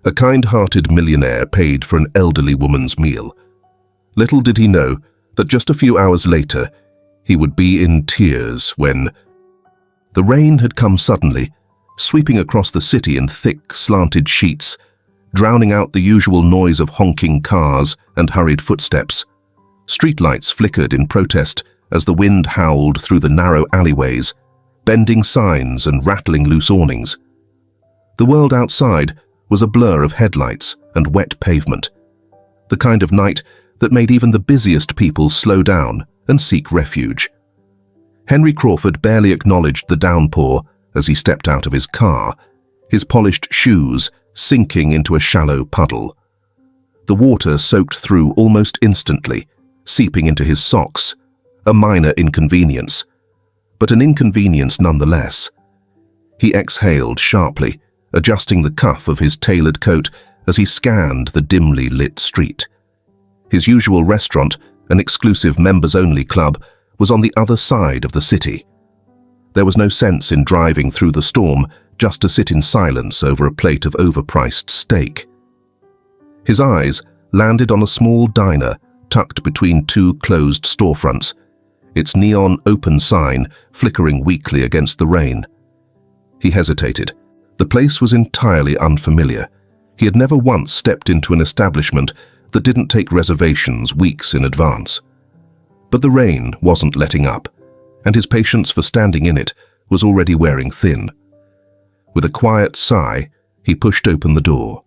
A kind-hearted millionaire paid for an elderly woman's meal. Little did he know that just a few hours later, he would be in tears when the rain had come suddenly, sweeping across the city in thick, slanted sheets, drowning out the usual noise of honking cars and hurried footsteps. Streetlights flickered in protest as the wind howled through the narrow alleyways, bending signs and rattling loose awnings. The world outside was a blur of headlights and wet pavement, the kind of night that made even the busiest people slow down and seek refuge. Henry Crawford barely acknowledged the downpour as he stepped out of his car, his polished shoes sinking into a shallow puddle. The water soaked through almost instantly, seeping into his socks, a minor inconvenience, but an inconvenience nonetheless. He exhaled sharply, adjusting the cuff of his tailored coat as he scanned the dimly lit street. His usual restaurant, an exclusive members-only club, was on the other side of the city. There was no sense in driving through the storm just to sit in silence over a plate of overpriced steak. His eyes landed on a small diner tucked between two closed storefronts, its neon open sign flickering weakly against the rain. He hesitated. The place was entirely unfamiliar. He had never once stepped into an establishment that didn't take reservations weeks in advance. But the rain wasn't letting up, and his patience for standing in it was already wearing thin. With a quiet sigh, he pushed open the door.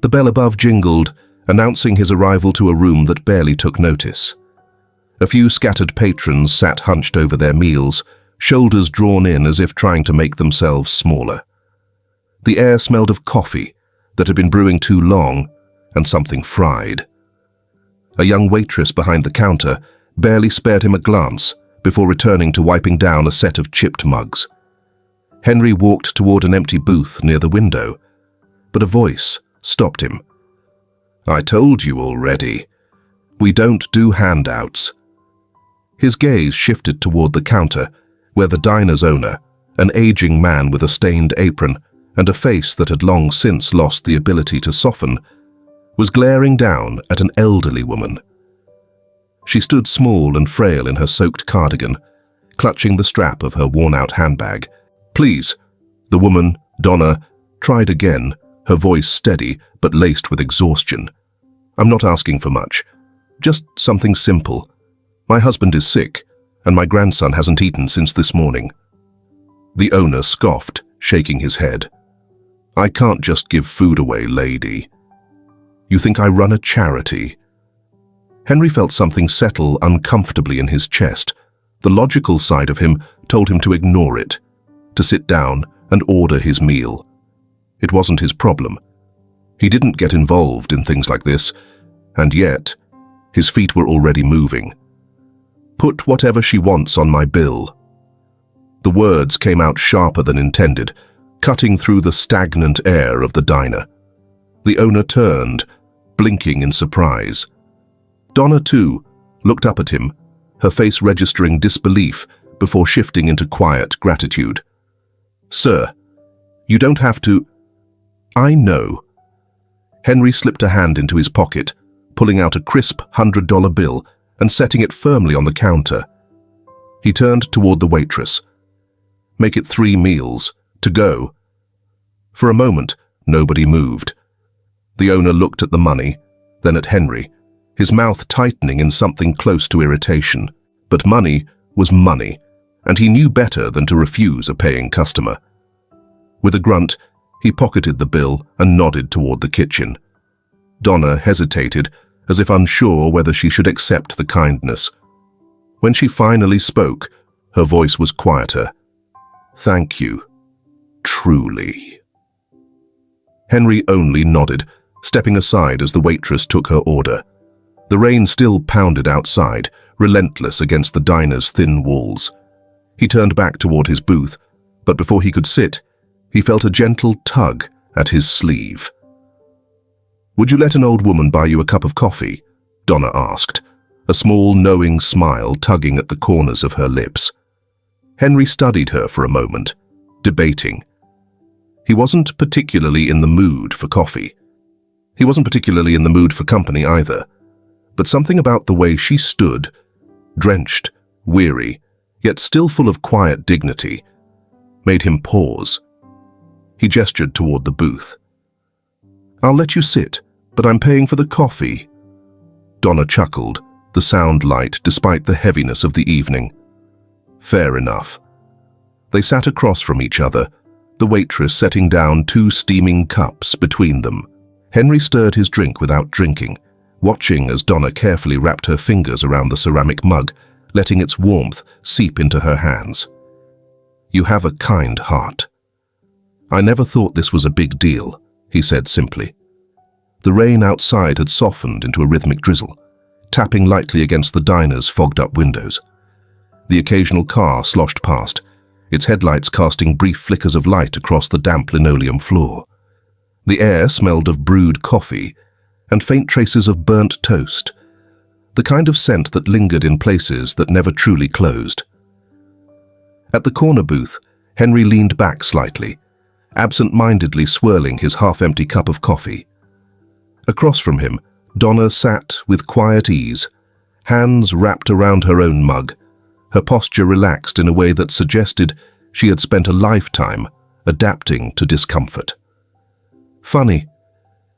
The bell above jingled, announcing his arrival to a room that barely took notice. A few scattered patrons sat hunched over their meals, shoulders drawn in as if trying to make themselves smaller. The air smelled of coffee that had been brewing too long and something fried. A young waitress behind the counter barely spared him a glance before returning to wiping down a set of chipped mugs. Henry walked toward an empty booth near the window, but a voice stopped him. "I told you already. We don't do handouts." His gaze shifted toward the counter, where the diner's owner, an aging man with a stained apron and a face that had long since lost the ability to soften, was glaring down at an elderly woman. She stood small and frail in her soaked cardigan, clutching the strap of her worn-out handbag. "Please," the woman, Donna, tried again, her voice steady but laced with exhaustion. "I'm not asking for much. Just something simple. My husband is sick, and my grandson hasn't eaten since this morning." The owner scoffed, shaking his head. "I can't just give food away, lady. You think I run a charity?" Henry felt something settle uncomfortably in his chest. The logical side of him told him to ignore it, to sit down and order his meal. It wasn't his problem. He didn't get involved in things like this, and yet his feet were already moving. "Put whatever she wants on my bill." The words came out sharper than intended, cutting through the stagnant air of the diner. The owner turned, blinking in surprise. Donna, too, looked up at him, her face registering disbelief before shifting into quiet gratitude. "Sir, you don't have to—" "I know." Henry slipped a hand into his pocket, pulling out a crisp $100 bill and setting it firmly on the counter. He turned toward the waitress. "Make it 3 meals, to go." For a moment, nobody moved. The owner looked at the money, then at Henry, his mouth tightening in something close to irritation. But money was money, and he knew better than to refuse a paying customer. With a grunt, he pocketed the bill and nodded toward the kitchen. Donna hesitated, as if unsure whether she should accept the kindness. When she finally spoke, her voice was quieter. "Thank you. Truly." Henry only nodded, stepping aside as the waitress took her order. The rain still pounded outside, relentless against the diner's thin walls. He turned back toward his booth, but before he could sit, he felt a gentle tug at his sleeve. "Would you let an old woman buy you a cup of coffee?" Donna asked, a small, knowing smile tugging at the corners of her lips. Henry studied her for a moment, debating. He wasn't particularly in the mood for coffee. He wasn't particularly in the mood for company either, but something about the way she stood, drenched, weary, yet still full of quiet dignity, made him pause. He gestured toward the booth. "I'll let you sit, but I'm paying for the coffee." Donna chuckled, the sound light despite the heaviness of the evening. Fair enough. They sat across from each other, the waitress setting down 2 steaming cups between them. Henry stirred his drink without drinking, watching as Donna carefully wrapped her fingers around the ceramic mug, letting its warmth seep into her hands. "You have a kind heart." "I never thought this was a big deal," he said simply. The rain outside had softened into a rhythmic drizzle, tapping lightly against the diner's fogged-up windows. The occasional car sloshed past, its headlights casting brief flickers of light across the damp linoleum floor. The air smelled of brewed coffee and faint traces of burnt toast, the kind of scent that lingered in places that never truly closed. At the corner booth, Henry leaned back slightly, absent-mindedly swirling his half-empty cup of coffee. Across from him, Donna sat with quiet ease, hands wrapped around her own mug, her posture relaxed in a way that suggested she had spent a lifetime adapting to discomfort. "Funny,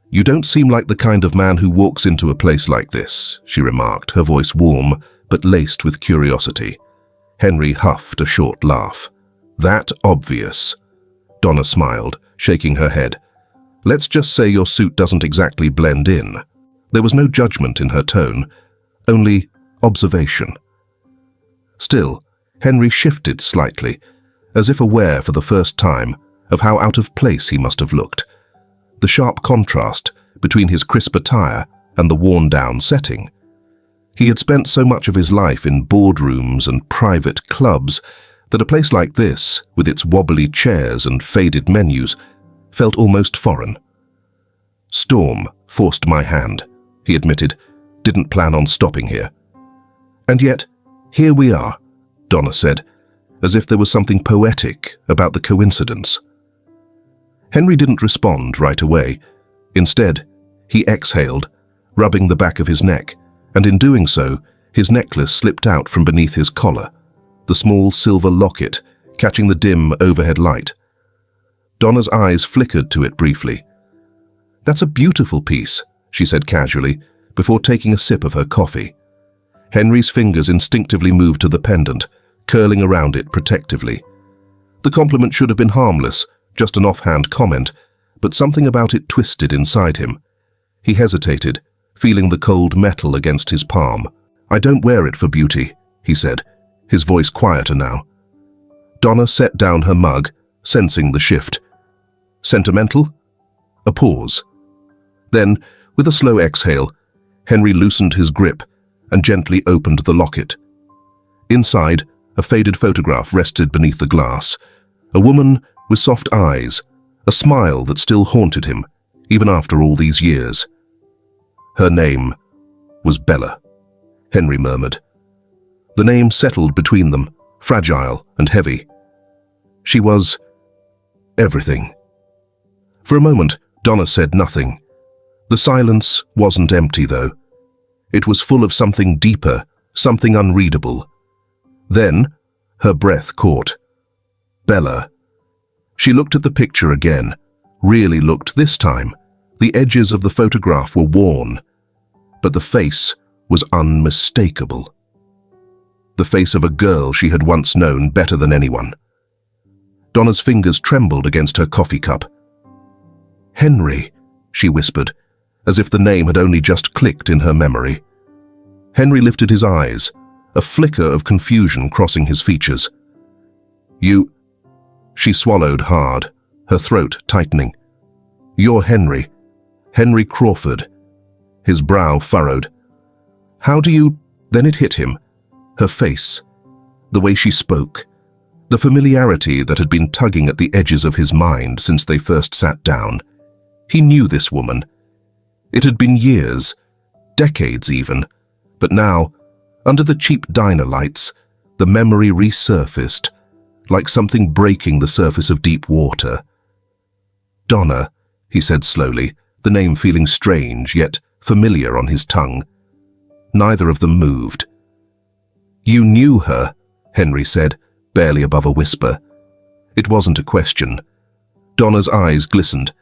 you don't seem like the kind of man who walks into a place like this," she remarked, her voice warm but laced with curiosity. Henry huffed a short laugh. "That obvious?" Donna smiled, shaking her head. "Let's just say your suit doesn't exactly blend in." There was no judgment in her tone, only observation. Still, Henry shifted slightly, as if aware for the first time of how out of place he must have looked. The sharp contrast between his crisp attire and the worn-down setting. He had spent so much of his life in boardrooms and private clubs that a place like this, with its wobbly chairs and faded menus, felt almost foreign. "Storm forced my hand," he admitted. "Didn't plan on stopping here." "And yet, here we are," Donna said, as if there was something poetic about the coincidence. Henry didn't respond right away. Instead, he exhaled, rubbing the back of his neck, and in doing so, his necklace slipped out from beneath his collar, the small silver locket catching the dim overhead light. Donna's eyes flickered to it briefly. "That's a beautiful piece," she said casually, before taking a sip of her coffee. Henry's fingers instinctively moved to the pendant, curling around it protectively. The compliment should have been harmless, just an offhand comment, but something about it twisted inside him. He hesitated, feeling the cold metal against his palm. "I don't wear it for beauty," he said, his voice quieter now. Donna set down her mug, sensing the shift. "Sentimental?" A pause. Then, with a slow exhale, Henry loosened his grip and gently opened the locket. Inside, a faded photograph rested beneath the glass. A woman with soft eyes, a smile that still haunted him, even after all these years. Her name was Bella, Henry murmured. The name settled between them, fragile and heavy. She was everything. For a moment, Donna said nothing. The silence wasn't empty, though. It was full of something deeper, something unreadable. Then, her breath caught. Bella. She looked at the picture again, really looked this time. The edges of the photograph were worn, but the face was unmistakable. The face of a girl she had once known better than anyone. Donna's fingers trembled against her coffee cup. "Henry," she whispered, as if the name had only just clicked in her memory. Henry lifted his eyes, a flicker of confusion crossing his features. "You..." She swallowed hard, her throat tightening. "You're Henry. Henry Crawford." His brow furrowed. "How do you..." Then it hit him. Her face. The way she spoke. The familiarity that had been tugging at the edges of his mind since they first sat down. He knew this woman. It had been years, decades even, but now, under the cheap diner lights, the memory resurfaced, like something breaking the surface of deep water. Donna, he said slowly, the name feeling strange yet familiar on his tongue. Neither of them moved. You knew her, Henry said, barely above a whisper. It wasn't a question. Donna's eyes glistened.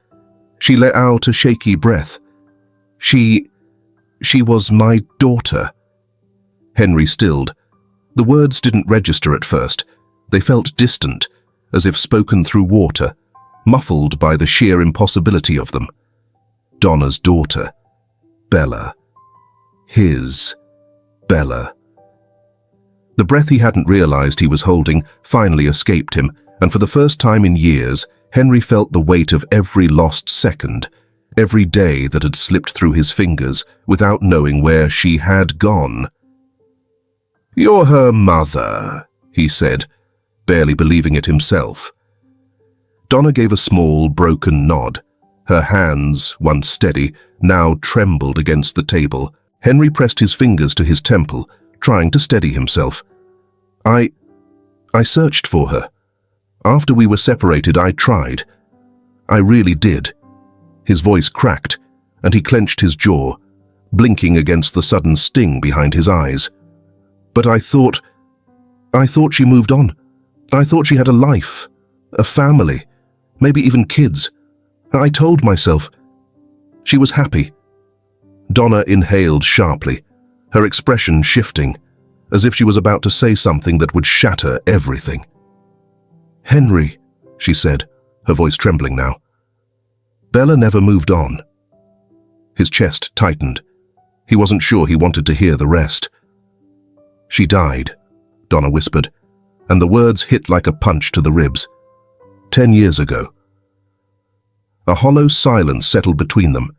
She let out a shaky breath. She was my daughter. Henry stilled. The words didn't register at first. They felt distant, as if spoken through water, muffled by the sheer impossibility of them. Donna's daughter. Bella. His Bella. The breath he hadn't realized he was holding finally escaped him, and for the first time in years, Henry felt the weight of every lost second, every day that had slipped through his fingers without knowing where she had gone. You're her mother, he said, barely believing it himself. Donna gave a small, broken nod. Her hands, once steady, now trembled against the table. Henry pressed his fingers to his temple, trying to steady himself. I searched for her. After we were separated, I tried. I really did. His voice cracked, and he clenched his jaw, blinking against the sudden sting behind his eyes. But I thought she moved on. I thought she had a life, a family, maybe even kids. I told myself. She was happy. Donna inhaled sharply, her expression shifting, as if she was about to say something that would shatter everything. Henry, she said, her voice trembling now. Bella never moved on. His chest tightened. He wasn't sure he wanted to hear the rest. She died, Donna whispered, and the words hit like a punch to the ribs. 10 years ago. A hollow silence settled between them.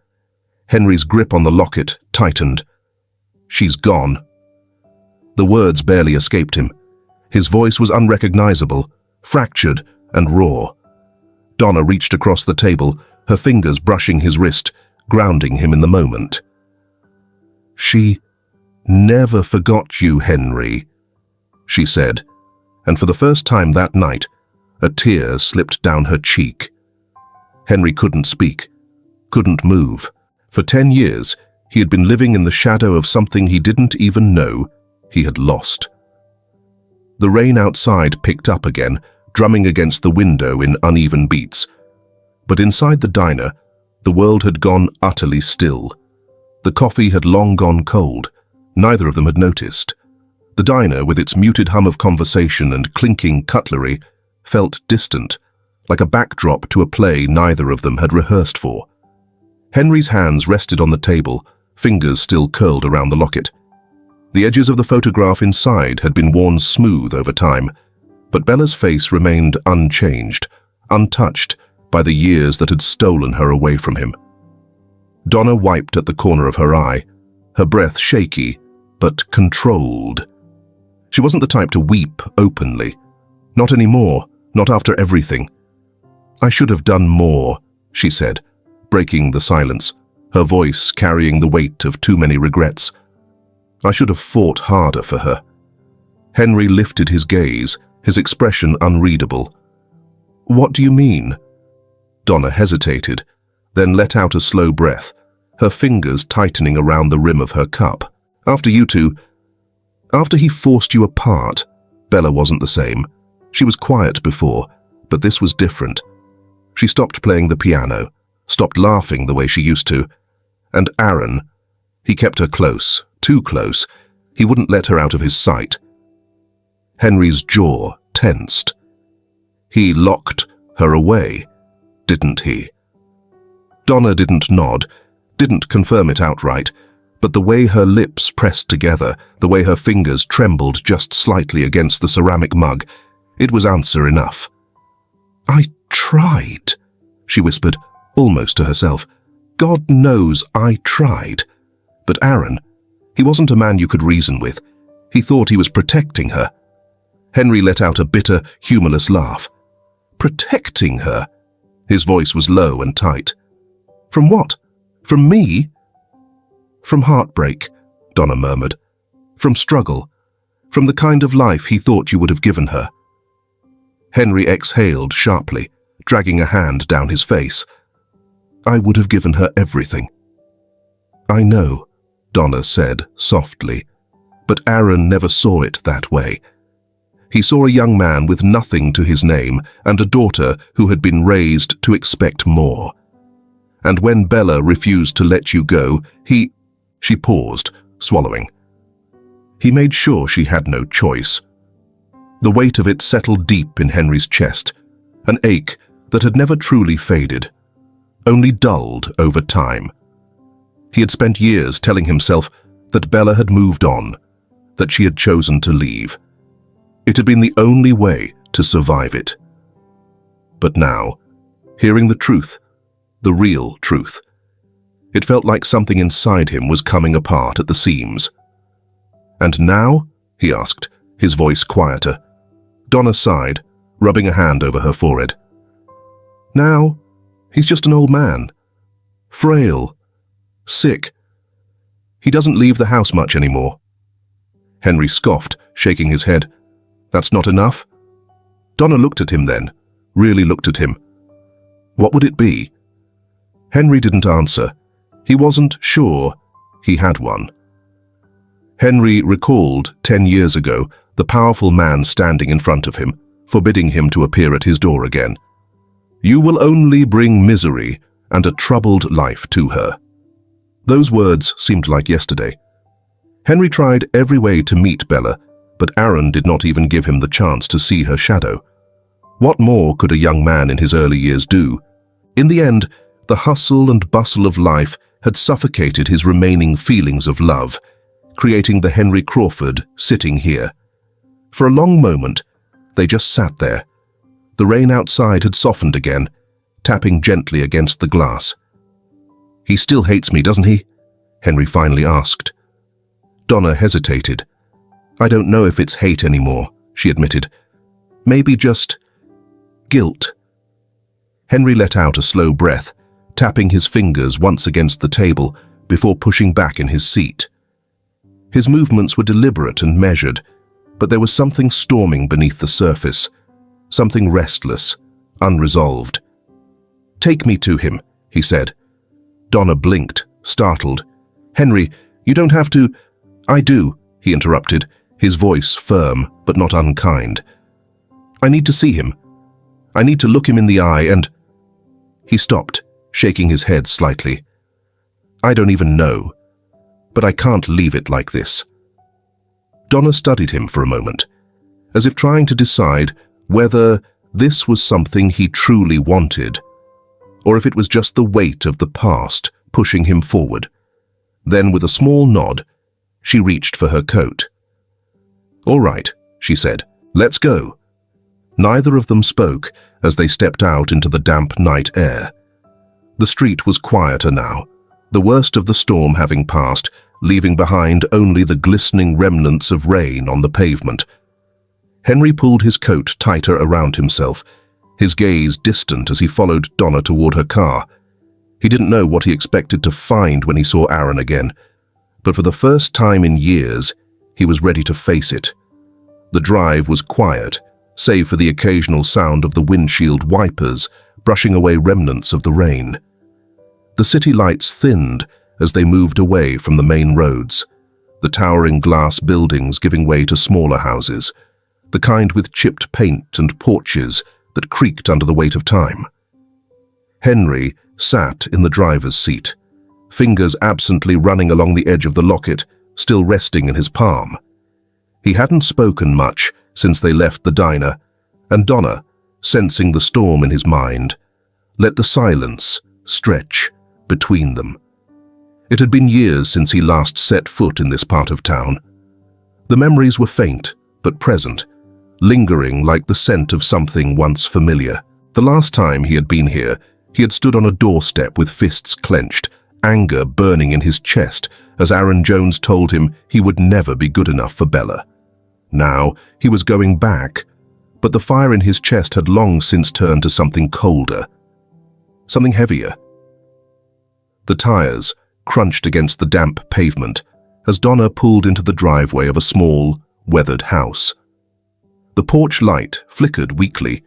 Henry's grip on the locket tightened. She's gone. The words barely escaped him. His voice was unrecognizable, fractured and raw. Donna reached across the table, her fingers brushing his wrist, grounding him in the moment. She never forgot you, Henry, she said, and for the first time that night, a tear slipped down her cheek. Henry couldn't speak, couldn't move. For 10 years, he had been living in the shadow of something he didn't even know he had lost. The rain outside picked up again, drumming against the window in uneven beats. But inside the diner, the world had gone utterly still. The coffee had long gone cold. Neither of them had noticed. The diner, with its muted hum of conversation and clinking cutlery, felt distant, like a backdrop to a play neither of them had rehearsed for. Henry's hands rested on the table, fingers still curled around the locket. The edges of the photograph inside had been worn smooth over time, but Bella's face remained unchanged, untouched by the years that had stolen her away from him. Donna wiped at the corner of her eye, her breath shaky, but controlled. She wasn't the type to weep openly. Not anymore, not after everything. I should have done more, she said, breaking the silence, her voice carrying the weight of too many regrets. I should have fought harder for her. Henry lifted his gaze, his expression unreadable. What do you mean? Donna hesitated, then let out a slow breath, her fingers tightening around the rim of her cup. After he forced you apart, Bella wasn't the same. She was quiet before, but this was different. She stopped playing the piano, stopped laughing the way she used to. And Aaron, he kept her close, too close. He wouldn't let her out of his sight. Henry's jaw tensed. He locked her away, didn't he? Donna didn't nod, didn't confirm it outright, but the way her lips pressed together, the way her fingers trembled just slightly against the ceramic mug, it was answer enough. I tried, she whispered, almost to herself. God knows I tried. But Aaron, he wasn't a man you could reason with. He thought he was protecting her. Henry let out a bitter, humorless laugh. Protecting her? His voice was low and tight. From what? From me? From heartbreak, Donna murmured. From struggle. From the kind of life he thought you would have given her. Henry exhaled sharply, dragging a hand down his face, I would have given her everything." "I know," Donna said softly, but Aaron never saw it that way. He saw a young man with nothing to his name and a daughter who had been raised to expect more. And when Bella refused to let you go, She paused, swallowing. He made sure she had no choice. The weight of it settled deep in Henry's chest, an ache that had never truly faded, only dulled over time. He had spent years telling himself that Bella had moved on, that she had chosen to leave. It had been the only way to survive it. But now, hearing the truth, the real truth, it felt like something inside him was coming apart at the seams. "And now?" he asked, his voice quieter. Donna sighed, rubbing a hand over her forehead. "Now, he's just an old man. Frail. Sick. He doesn't leave the house much anymore." Henry scoffed, shaking his head. "That's not enough?" Donna looked at him then, really looked at him. What would it be? Henry didn't answer. He wasn't sure he had one. Henry recalled 10 years ago the powerful man standing in front of him, forbidding him to appear at his door again. "You will only bring misery and a troubled life to her." Those words seemed like yesterday. Henry tried every way to meet Bella, but Aaron did not even give him the chance to see her shadow. What more could a young man in his early years do? In the end, the hustle and bustle of life had suffocated his remaining feelings of love, creating the Henry Crawford sitting here. For a long moment, they just sat there. The rain outside had softened again, tapping gently against the glass. "He still hates me, doesn't he?" Henry finally asked. Donna hesitated. "I don't know if it's hate anymore," she admitted. "Maybe just guilt." Henry let out a slow breath, tapping his fingers once against the table before pushing back in his seat. His movements were deliberate and measured, but there was something storming beneath the surface, something restless, unresolved. "Take me to him," he said. Donna blinked, startled. "Henry, you don't have to—" "I do," he interrupted, his voice firm but not unkind. "I need to see him. I need to look him in the eye and—" He stopped, shaking his head slightly. "I don't even know, but I can't leave it like this." Donna studied him for a moment, as if trying to decide whether this was something he truly wanted, or if it was just the weight of the past pushing him forward. Then, with a small nod, she reached for her coat. "All right," she said, "let's go." Neither of them spoke as they stepped out into the damp night air. The street was quieter now, the worst of the storm having passed, leaving behind only the glistening remnants of rain on the pavement. Henry pulled his coat tighter around himself, his gaze distant as he followed Donna toward her car. He didn't know what he expected to find when he saw Aaron again, but for the first time in years, he was ready to face it. The drive was quiet, save for the occasional sound of the windshield wipers brushing away remnants of the rain. The city lights thinned as they moved away from the main roads, the towering glass buildings giving way to smaller houses, the kind with chipped paint and porches that creaked under the weight of time. Henry sat in the driver's seat, fingers absently running along the edge of the locket, still resting in his palm. He hadn't spoken much since they left the diner, and Donna, sensing the storm in his mind, let the silence stretch between them. It had been years since he last set foot in this part of town. The memories were faint but present, lingering like the scent of something once familiar. The last time he had been here, he had stood on a doorstep with fists clenched, anger burning in his chest as Aaron Jones told him he would never be good enough for Bella. Now he was going back, but the fire in his chest had long since turned to something colder, something heavier. The tires crunched against the damp pavement as Donna pulled into the driveway of a small, weathered house. The porch light flickered weakly,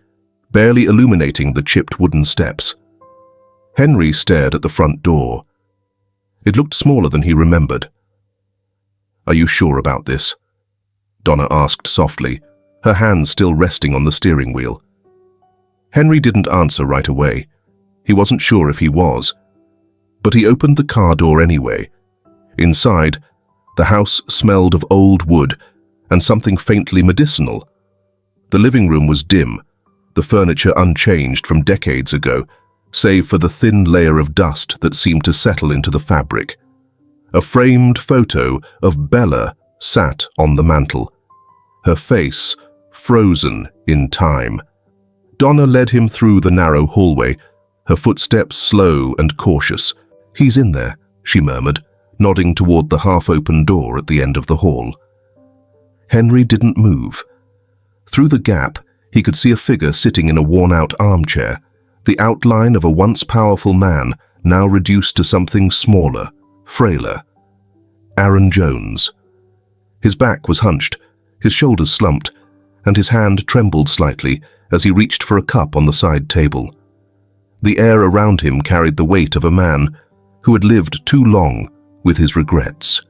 barely illuminating the chipped wooden steps. Henry stared at the front door. It looked smaller than he remembered. "Are you sure about this?" Donna asked softly, her hands still resting on the steering wheel. Henry didn't answer right away. He wasn't sure if he was. But he opened the car door anyway. Inside, the house smelled of old wood and something faintly medicinal. The living room was dim, the furniture unchanged from decades ago, save for the thin layer of dust that seemed to settle into the fabric. A framed photo of Bella sat on the mantel, her face frozen in time. Donna led him through the narrow hallway, her footsteps slow and cautious. "He's in there," she murmured, nodding toward the half-open door at the end of the hall. Henry didn't move. Through the gap, he could see a figure sitting in a worn-out armchair, the outline of a once powerful man now reduced to something smaller, frailer. Aaron Jones. His back was hunched, his shoulders slumped, and his hand trembled slightly as he reached for a cup on the side table. The air around him carried the weight of a man who had lived too long with his regrets.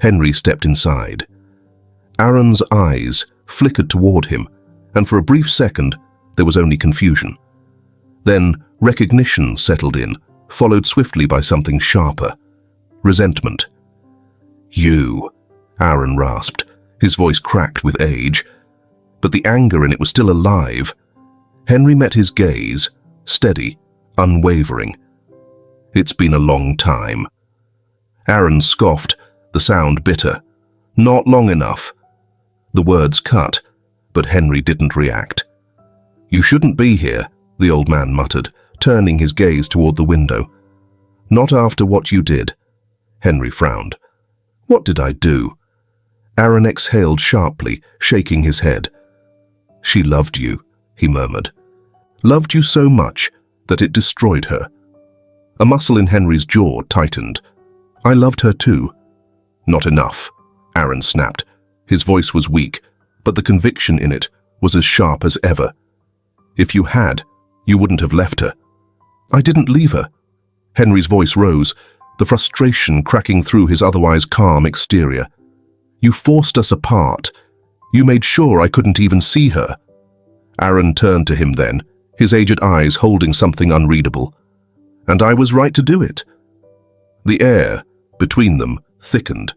Henry stepped inside. Aaron's eyes flickered toward him, and for a brief second there was only confusion. Then recognition settled in, followed swiftly by something sharper. Resentment. "You," Aaron rasped, his voice cracked with age. But the anger in it was still alive. Henry met his gaze, steady, unwavering. "It's been a long time." Aaron scoffed, the sound bitter. "Not long enough." The words cut, but Henry didn't react. "You shouldn't be here," the old man muttered, turning his gaze toward the window. "Not after what you did." Henry frowned. "What did I do?" Aaron exhaled sharply, shaking his head. "She loved you," he murmured. "Loved you so much that it destroyed her." A muscle in Henry's jaw tightened. "I loved her too." "Not enough," Aaron snapped. His voice was weak, but the conviction in it was as sharp as ever. "If you had, you wouldn't have left her." "I didn't leave her." Henry's voice rose, the frustration cracking through his otherwise calm exterior. "You forced us apart. You made sure I couldn't even see her." Aaron turned to him then, his aged eyes holding something unreadable. "And I was right to do it." The air between them thickened,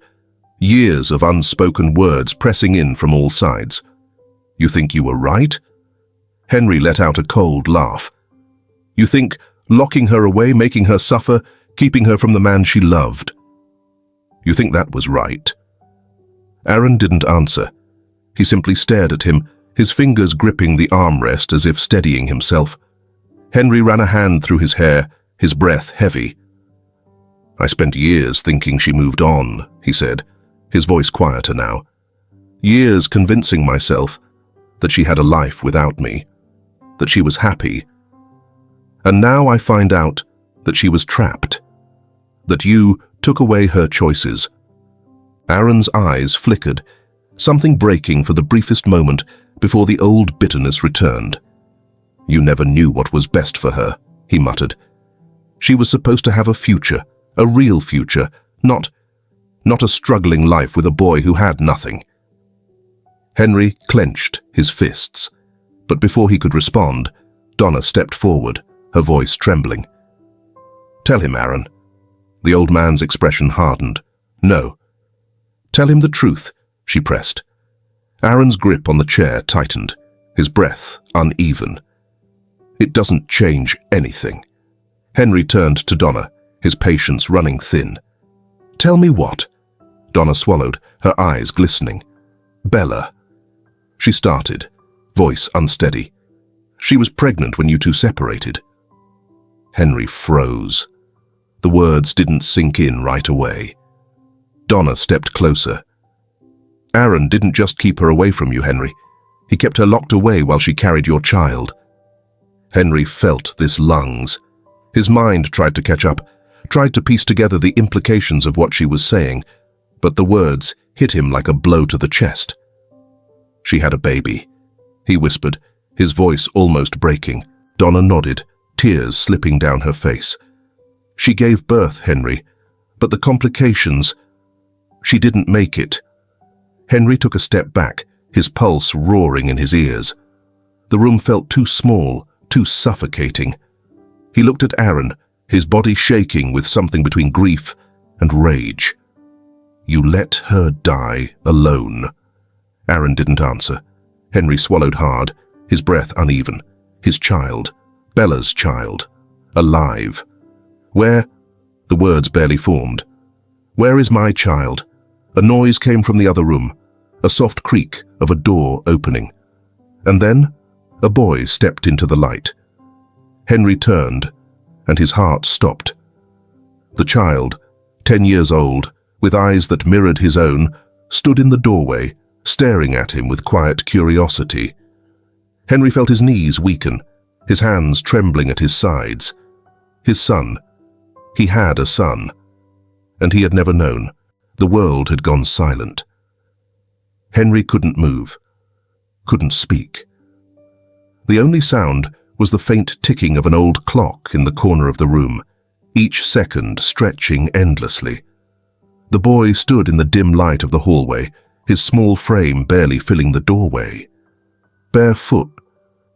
years of unspoken words pressing in from all sides. "You think you were right?" Henry let out a cold laugh. "You think locking her away, making her suffer, keeping her from the man she loved? You think that was right?" Aaron didn't answer. He simply stared at him, his fingers gripping the armrest as if steadying himself. Henry ran a hand through his hair, his breath heavy. "I spent years thinking she moved on," he said, his voice quieter now. "Years convincing myself that she had a life without me, that she was happy. And now I find out that she was trapped, that you took away her choices." Aaron's eyes flickered, something breaking for the briefest moment before the old bitterness returned. "You never knew what was best for her," he muttered. "She was supposed to have a future, a real future, not a struggling life with a boy who had nothing." Henry clenched his fists, but before he could respond, Donna stepped forward, her voice trembling. "Tell him, Aaron." The old man's expression hardened. "No." "Tell him the truth," she pressed. Aaron's grip on the chair tightened, his breath uneven. "It doesn't change anything." Henry turned to Donna, his patience running thin. "Tell me what?" Donna swallowed, her eyes glistening. "Bella." She started, voice unsteady. "She was pregnant when you two separated." Henry froze. The words didn't sink in right away. Donna stepped closer. "Aaron didn't just keep her away from you, Henry. He kept her locked away while she carried your child." Henry felt this lungs. His mind tried to catch up, tried to piece together the implications of what she was saying, but the words hit him like a blow to the chest. "She had a baby," he whispered, his voice almost breaking. Donna nodded, tears slipping down her face. She gave birth, Henry, but the complications... She didn't make it. Henry took a step back, his pulse roaring in his ears. The room felt too small, too suffocating. He looked at Aaron, his body shaking with something between grief and rage. "You let her die alone." Aaron didn't answer. Henry swallowed hard, his breath uneven. His child, Bella's child, alive. Where? The words barely formed. "Where is my child?" A noise came from the other room, a soft creak of a door opening. And then a boy stepped into the light. Henry turned, and his heart stopped. The child, 10 years old, with eyes that mirrored his own, stood in the doorway, staring at him with quiet curiosity. Henry felt his knees weaken, his hands trembling at his sides. His son. He had a son. And he had never known. The world had gone silent. Henry couldn't move, couldn't speak. The only sound was the faint ticking of an old clock in the corner of the room, each second stretching endlessly. The boy stood in the dim light of the hallway, his small frame barely filling the doorway. Barefoot,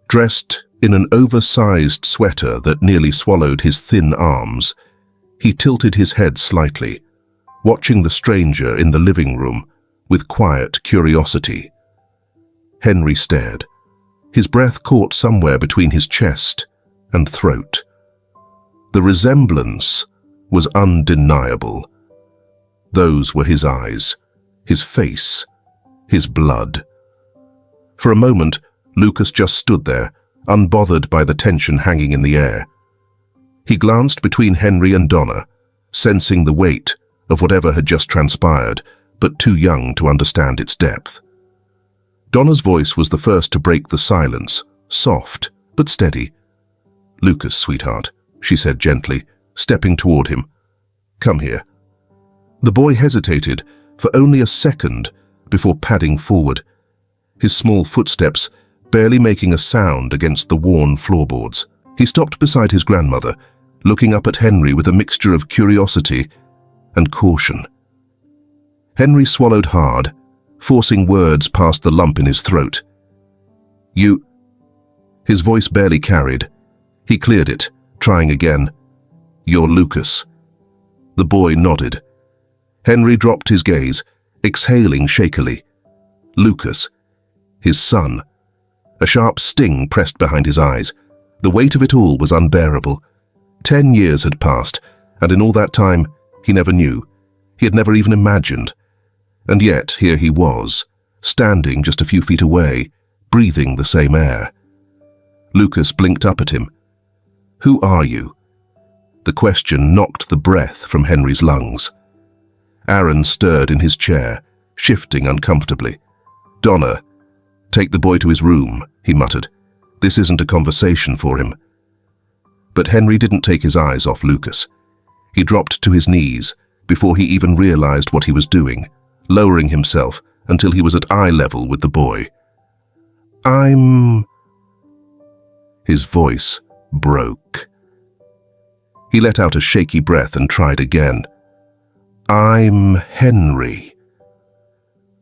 dressed in an oversized sweater that nearly swallowed his thin arms, he tilted his head slightly, watching the stranger in the living room with quiet curiosity. Henry stared. His breath caught somewhere between his chest and throat. The resemblance was undeniable. Those were his eyes, his face, his blood. For a moment, Lucas just stood there, unbothered by the tension hanging in the air. He glanced between Henry and Donna, sensing the weight of whatever had just transpired, but too young to understand its depth. Donna's voice was the first to break the silence, soft but steady. "Lucas, sweetheart," she said gently, stepping toward him. "Come here." The boy hesitated for only a second before padding forward, his small footsteps barely making a sound against the worn floorboards. He stopped beside his grandmother, looking up at Henry with a mixture of curiosity and caution. Henry swallowed hard, forcing words past the lump in his throat. "You..." His voice barely carried. He cleared it, trying again. "You're Lucas." The boy nodded. Henry dropped his gaze, exhaling shakily. Lucas, his son. A sharp sting pressed behind his eyes. The weight of it all was unbearable. 10 years had passed, and in all that time, he never knew. He had never even imagined. And yet, here he was, standing just a few feet away, breathing the same air. Lucas blinked up at him. "Who are you?" The question knocked the breath from Henry's lungs. Aaron stirred in his chair, shifting uncomfortably. "Donna, take the boy to his room," he muttered. "This isn't a conversation for him." But Henry didn't take his eyes off Lucas. He dropped to his knees before he even realized what he was doing, lowering himself until he was at eye level with the boy. His voice broke. He let out a shaky breath and tried again. "I'm Henry."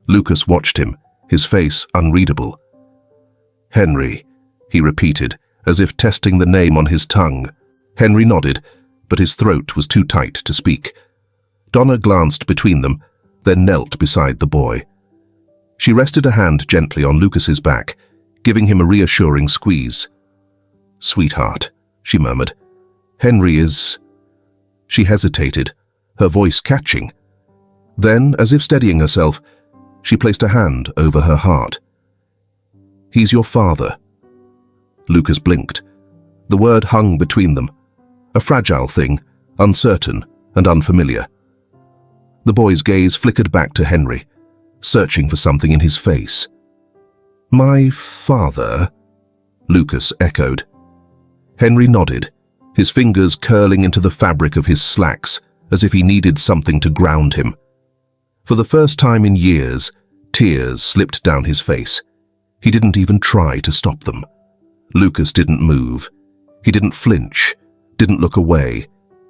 Lucas watched him, his face unreadable. "Henry," he repeated, as if testing the name on his tongue. Henry nodded, but his throat was too tight to speak. Donna glanced between them, then knelt beside the boy. She rested a hand gently on Lucas's back, giving him a reassuring squeeze. "Sweetheart," she murmured. "Henry is..." She hesitated, her voice catching. Then, as if steadying herself, she placed a hand over her heart. "He's your father." Lucas blinked. The word hung between them, a fragile thing, uncertain and unfamiliar. The boy's gaze flickered back to Henry, searching for something in his face. "My father?" Lucas echoed. Henry nodded, his fingers curling into the fabric of his slacks as if he needed something to ground him. For the first time in years, tears slipped down his face. He didn't even try to stop them. Lucas didn't move. He didn't flinch, didn't look away.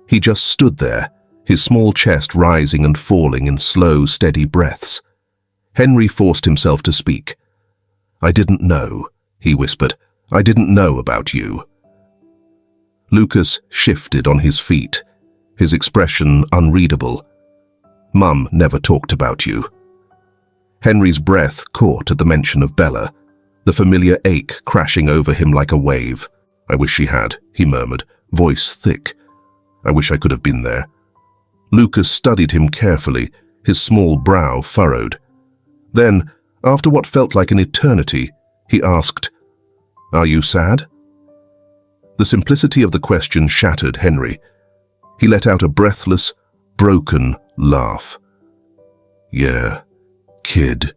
He just stood there, his small chest rising and falling in slow, steady breaths. Henry forced himself to speak. "I didn't know," he whispered. "I didn't know about you." Lucas shifted on his feet, his expression unreadable. "Mum never talked about you." Henry's breath caught at the mention of Bella, the familiar ache crashing over him like a wave. "I wish she had," he murmured, voice thick. "I wish I could have been there." Lucas studied him carefully, his small brow furrowed. Then, after what felt like an eternity, he asked, "Are you sad?" The simplicity of the question shattered Henry. He let out a breathless, broken laugh. "Yeah, kid,"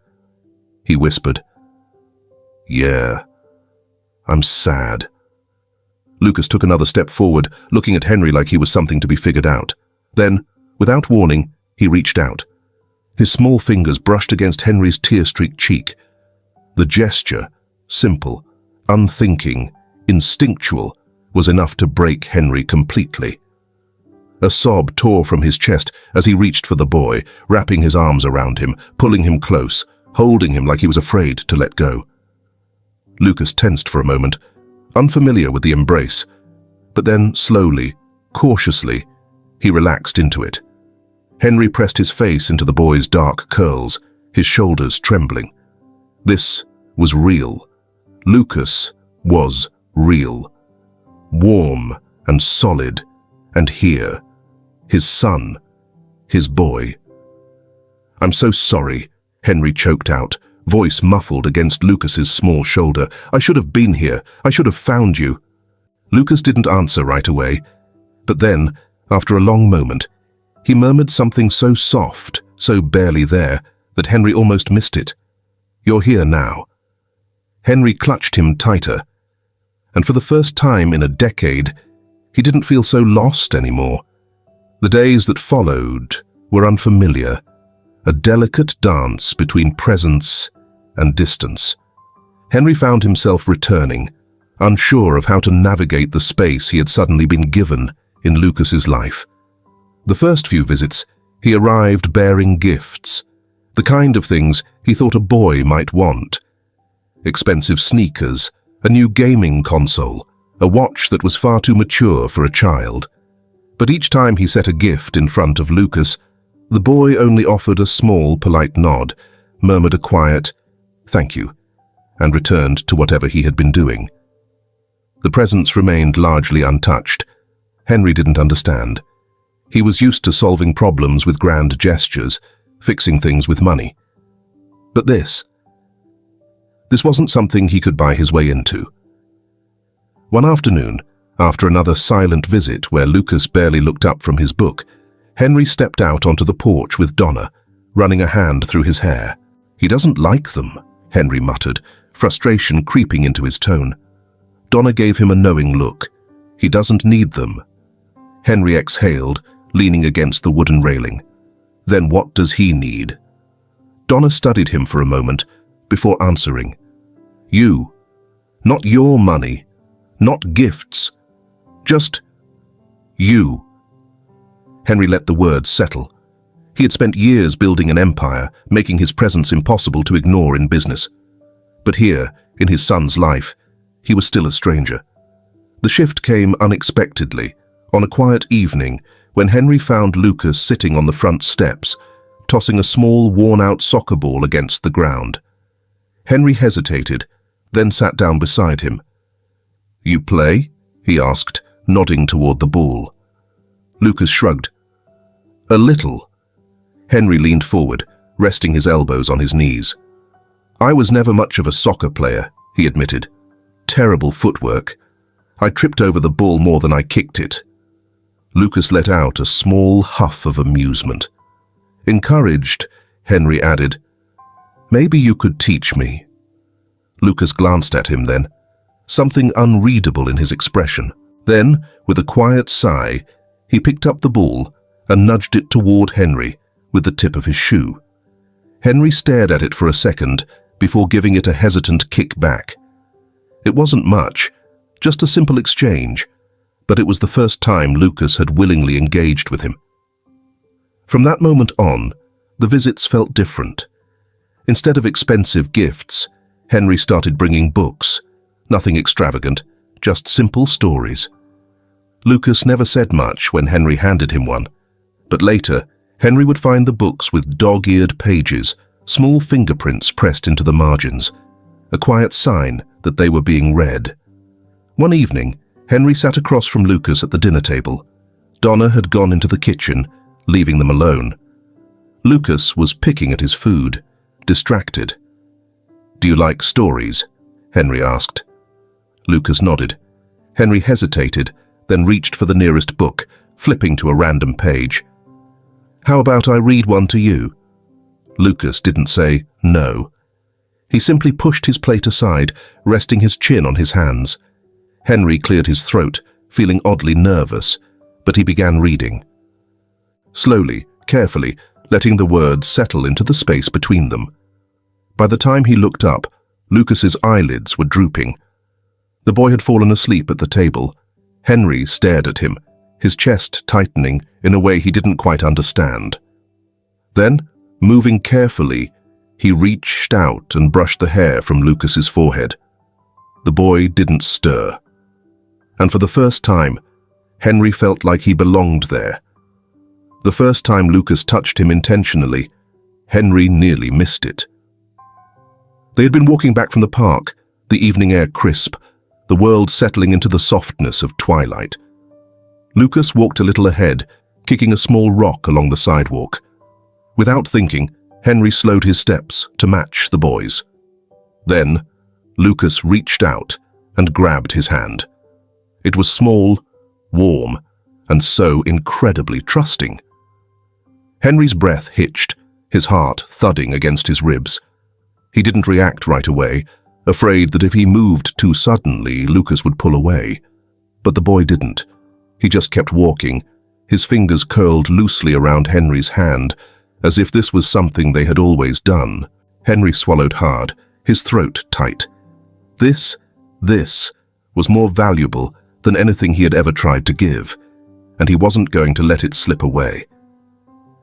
he whispered. "Yeah, I'm sad." Lucas took another step forward, looking at Henry like he was something to be figured out. Then, without warning, he reached out. His small fingers brushed against Henry's tear-streaked cheek. The gesture, simple, unthinking, instinctual, was enough to break Henry completely. A sob tore from his chest as he reached for the boy, wrapping his arms around him, pulling him close, holding him like he was afraid to let go. Lucas tensed for a moment, unfamiliar with the embrace, but then slowly, cautiously, he relaxed into it. Henry pressed his face into the boy's dark curls, his shoulders trembling. This was real. Lucas was real. Warm and solid, and here, his son, his boy. "I'm so sorry," Henry choked out, voice muffled against Lucas's small shoulder. "I should have been here. I should have found you." Lucas didn't answer right away, but then, after a long moment, he murmured something so soft, so barely there, that Henry almost missed it. "You're here now." Henry clutched him tighter, and for the first time in a decade, he didn't feel so lost anymore. The days that followed were unfamiliar, a delicate dance between presence and distance. Henry found himself returning, unsure of how to navigate the space he had suddenly been given in Lucas's life. The first few visits, he arrived bearing gifts, the kind of things he thought a boy might want. Expensive sneakers, a new gaming console, a watch that was far too mature for a child. But each time he set a gift in front of Lucas, the boy only offered a small, polite nod, murmured a quiet, "Thank you," and returned to whatever he had been doing. The presents remained largely untouched. Henry didn't understand. He was used to solving problems with grand gestures, fixing things with money. But this wasn't something he could buy his way into. One afternoon, after another silent visit where Lucas barely looked up from his book, Henry stepped out onto the porch with Donna, running a hand through his hair. "He doesn't like them," Henry muttered, frustration creeping into his tone. Donna gave him a knowing look. "He doesn't need them." Henry exhaled, leaning against the wooden railing. "Then what does he need?" Donna studied him for a moment before answering. "You. Not your money. Not gifts. Just you." Henry let the words settle. He had spent years building an empire, making his presence impossible to ignore in business. But here, in his son's life, he was still a stranger. The shift came unexpectedly, on a quiet evening when Henry found Lucas sitting on the front steps, tossing a small, worn-out soccer ball against the ground. Henry hesitated, then sat down beside him. "You play?" he asked, nodding toward the ball. Lucas shrugged. "A little." Henry leaned forward, resting his elbows on his knees. "I was never much of a soccer player," he admitted. "Terrible footwork. I tripped over the ball more than I kicked it." Lucas let out a small huff of amusement. Encouraged, Henry added, "Maybe you could teach me." Lucas glanced at him then, something unreadable in his expression. Then, with a quiet sigh, he picked up the ball and nudged it toward Henry with the tip of his shoe. Henry stared at it for a second before giving it a hesitant kick back. It wasn't much, Just a simple exchange, but it was the first time Lucas had willingly engaged with him. From that moment on, the visits felt different. Instead of expensive gifts, Henry started bringing books. Nothing extravagant, just simple stories. Lucas never said much when Henry handed him one, but later, Henry would find the books with dog-eared pages, small fingerprints pressed into the margins, a quiet sign that they were being read. One evening, Henry sat across from Lucas at the dinner table. Donna had gone into the kitchen, leaving them alone. Lucas was picking at his food, distracted. "Do you like stories?" Henry asked. Lucas nodded. Henry hesitated, then reached for the nearest book, flipping to a random page. "How about I read one to you?" Lucas didn't say no. He simply pushed his plate aside, resting his chin on his hands. Henry cleared his throat, feeling oddly nervous, but he began reading. Slowly, carefully, letting the words settle into the space between them. By the time he looked up, Lucas's eyelids were drooping. The boy had fallen asleep at the table. Henry stared at him, his chest tightening in a way he didn't quite understand. Then, moving carefully, he reached out and brushed the hair from Lucas's forehead. The boy didn't stir. And for the first time, Henry felt like he belonged there. The first time Lucas touched him intentionally, Henry nearly missed it. They had been walking back from the park, the evening air crisp, the world settling into the softness of twilight. Lucas walked a little ahead, kicking a small rock along the sidewalk. Without thinking, Henry slowed his steps to match the boy's. Then, Lucas reached out and grabbed his hand. It was small, warm, and so incredibly trusting. Henry's breath hitched, his heart thudding against his ribs. He didn't react right away, afraid that if he moved too suddenly, Lucas would pull away. But the boy didn't. He just kept walking, his fingers curled loosely around Henry's hand, as if this was something they had always done. Henry swallowed hard, his throat tight. This was more valuable than anything he had ever tried to give, and he wasn't going to let it slip away.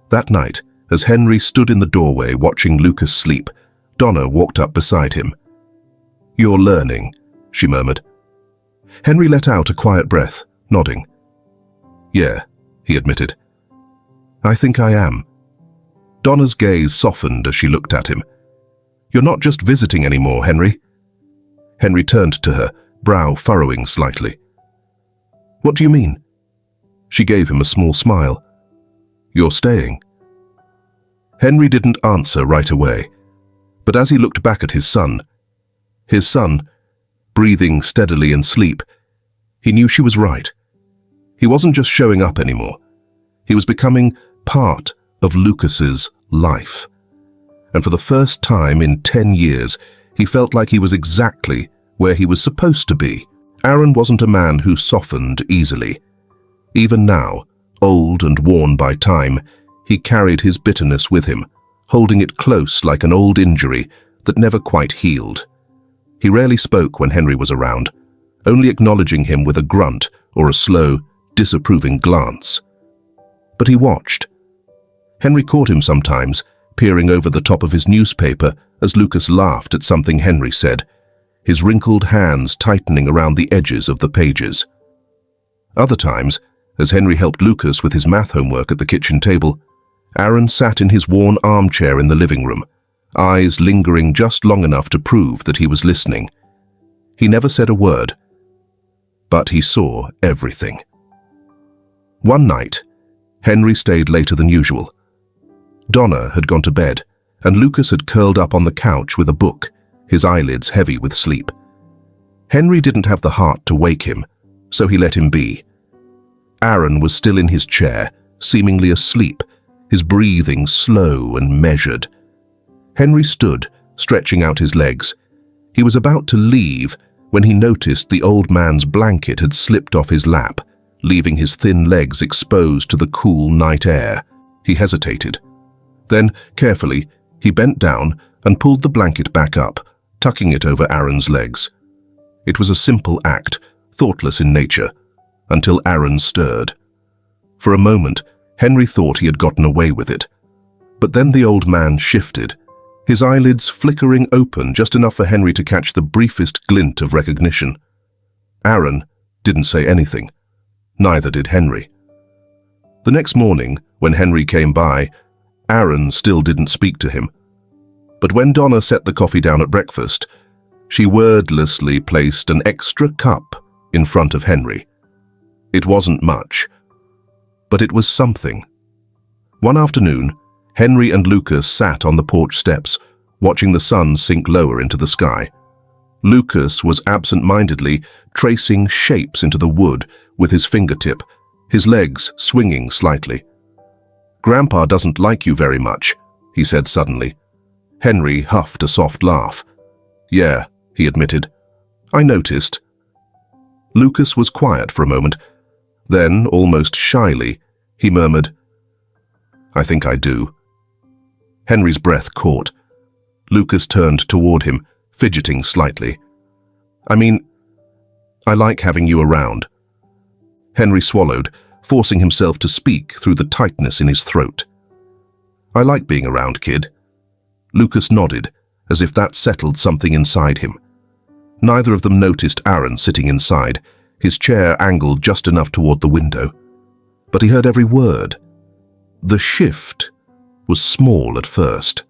That night, as Henry stood in the doorway watching Lucas sleep, Donna walked up beside him. "You're learning," she murmured. Henry let out a quiet breath, nodding. "Yeah," he admitted. "I think I am." Donna's gaze softened as she looked at him. "You're not just visiting anymore, Henry." Henry turned to her, brow furrowing slightly. "What do you mean?" She gave him a small smile. "You're staying." Henry didn't answer right away, but as he looked back at his son, breathing steadily in sleep, he knew she was right. He wasn't just showing up anymore. He was becoming part of Lucas's life. And for the first time in 10 years, he felt like he was exactly where he was supposed to be. Aaron wasn't a man who softened easily. Even now, old and worn by time, he carried his bitterness with him, holding it close like an old injury that never quite healed. He rarely spoke when Henry was around, only acknowledging him with a grunt or a slow, disapproving glance. But he watched. Henry caught him sometimes, peering over the top of his newspaper as Lucas laughed at something Henry said, his wrinkled hands tightening around the edges of the pages. Other times, as Henry helped Lucas with his math homework at the kitchen table, Aaron sat in his worn armchair in the living room, eyes lingering just long enough to prove that he was listening. He never said a word, but he saw everything. One night, Henry stayed later than usual. Donna had gone to bed, and Lucas had curled up on the couch with a book, his eyelids heavy with sleep. Henry didn't have the heart to wake him, so he let him be. Aaron was still in his chair, seemingly asleep, his breathing slow and measured. Henry stood, stretching out his legs. He was about to leave when he noticed the old man's blanket had slipped off his lap, leaving his thin legs exposed to the cool night air. He hesitated. Then, carefully, he bent down and pulled the blanket back up, tucking it over Aaron's legs. It was a simple act, thoughtless in nature, until Aaron stirred. For a moment, Henry thought he had gotten away with it. But then the old man shifted, his eyelids flickering open just enough for Henry to catch the briefest glint of recognition. Aaron didn't say anything. Neither did Henry. The next morning, when Henry came by, Aaron still didn't speak to him. But when Donna set the coffee down at breakfast, she wordlessly placed an extra cup in front of Henry. It wasn't much, but it was something. One afternoon, Henry and Lucas sat on the porch steps, watching the sun sink lower into the sky. Lucas was absent-mindedly tracing shapes into the wood with his fingertip, his legs swinging slightly. "Grandpa doesn't like you very much," he said suddenly. Henry huffed a soft laugh. "Yeah," he admitted. "I noticed." Lucas was quiet for a moment. Then, almost shyly, he murmured, "I think I do." Henry's breath caught. Lucas turned toward him, fidgeting slightly. "I mean, I like having you around." Henry swallowed, forcing himself to speak through the tightness in his throat. "I like being around, kid." Lucas nodded, as if that settled something inside him. Neither of them noticed Aaron sitting inside, his chair angled just enough toward the window. But he heard every word. The shift was small at first,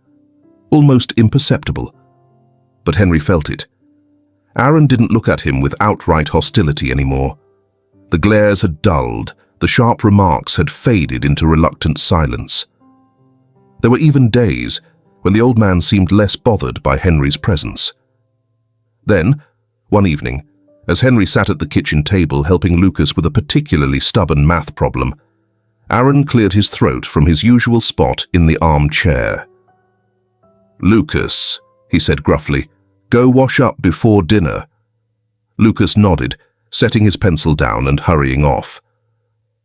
almost imperceptible. But Henry felt it. Aaron didn't look at him with outright hostility anymore. The glares had dulled, the sharp remarks had faded into reluctant silence. There were even days when the old man seemed less bothered by Henry's presence. Then, one evening, as Henry sat at the kitchen table helping Lucas with a particularly stubborn math problem, Aaron cleared his throat from his usual spot in the armchair. "Lucas," he said gruffly, "go wash up before dinner." Lucas nodded, setting his pencil down and hurrying off.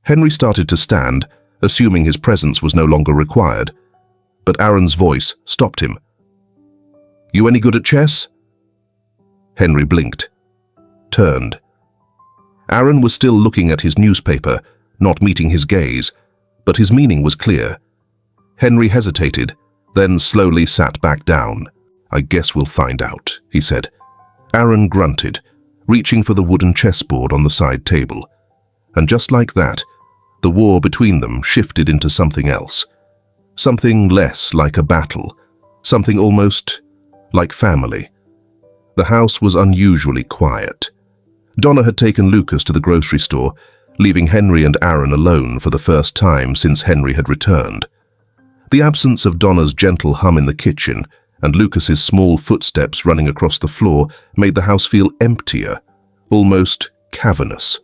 Henry started to stand, assuming his presence was no longer required, but Aaron's voice stopped him. "You any good at chess?" Henry blinked, turned. Aaron was still looking at his newspaper, not meeting his gaze, but his meaning was clear. Henry hesitated, then slowly sat back down. "I guess we'll find out," he said. Aaron grunted, reaching for the wooden chessboard on the side table. And just like that, the war between them shifted into something else. Something less like a battle, something almost like family. The house was unusually quiet. Donna had taken Lucas to the grocery store, leaving Henry and Aaron alone for the first time since Henry had returned. The absence of Donna's gentle hum in the kitchen and Lucas's small footsteps running across the floor made the house feel emptier, almost cavernous.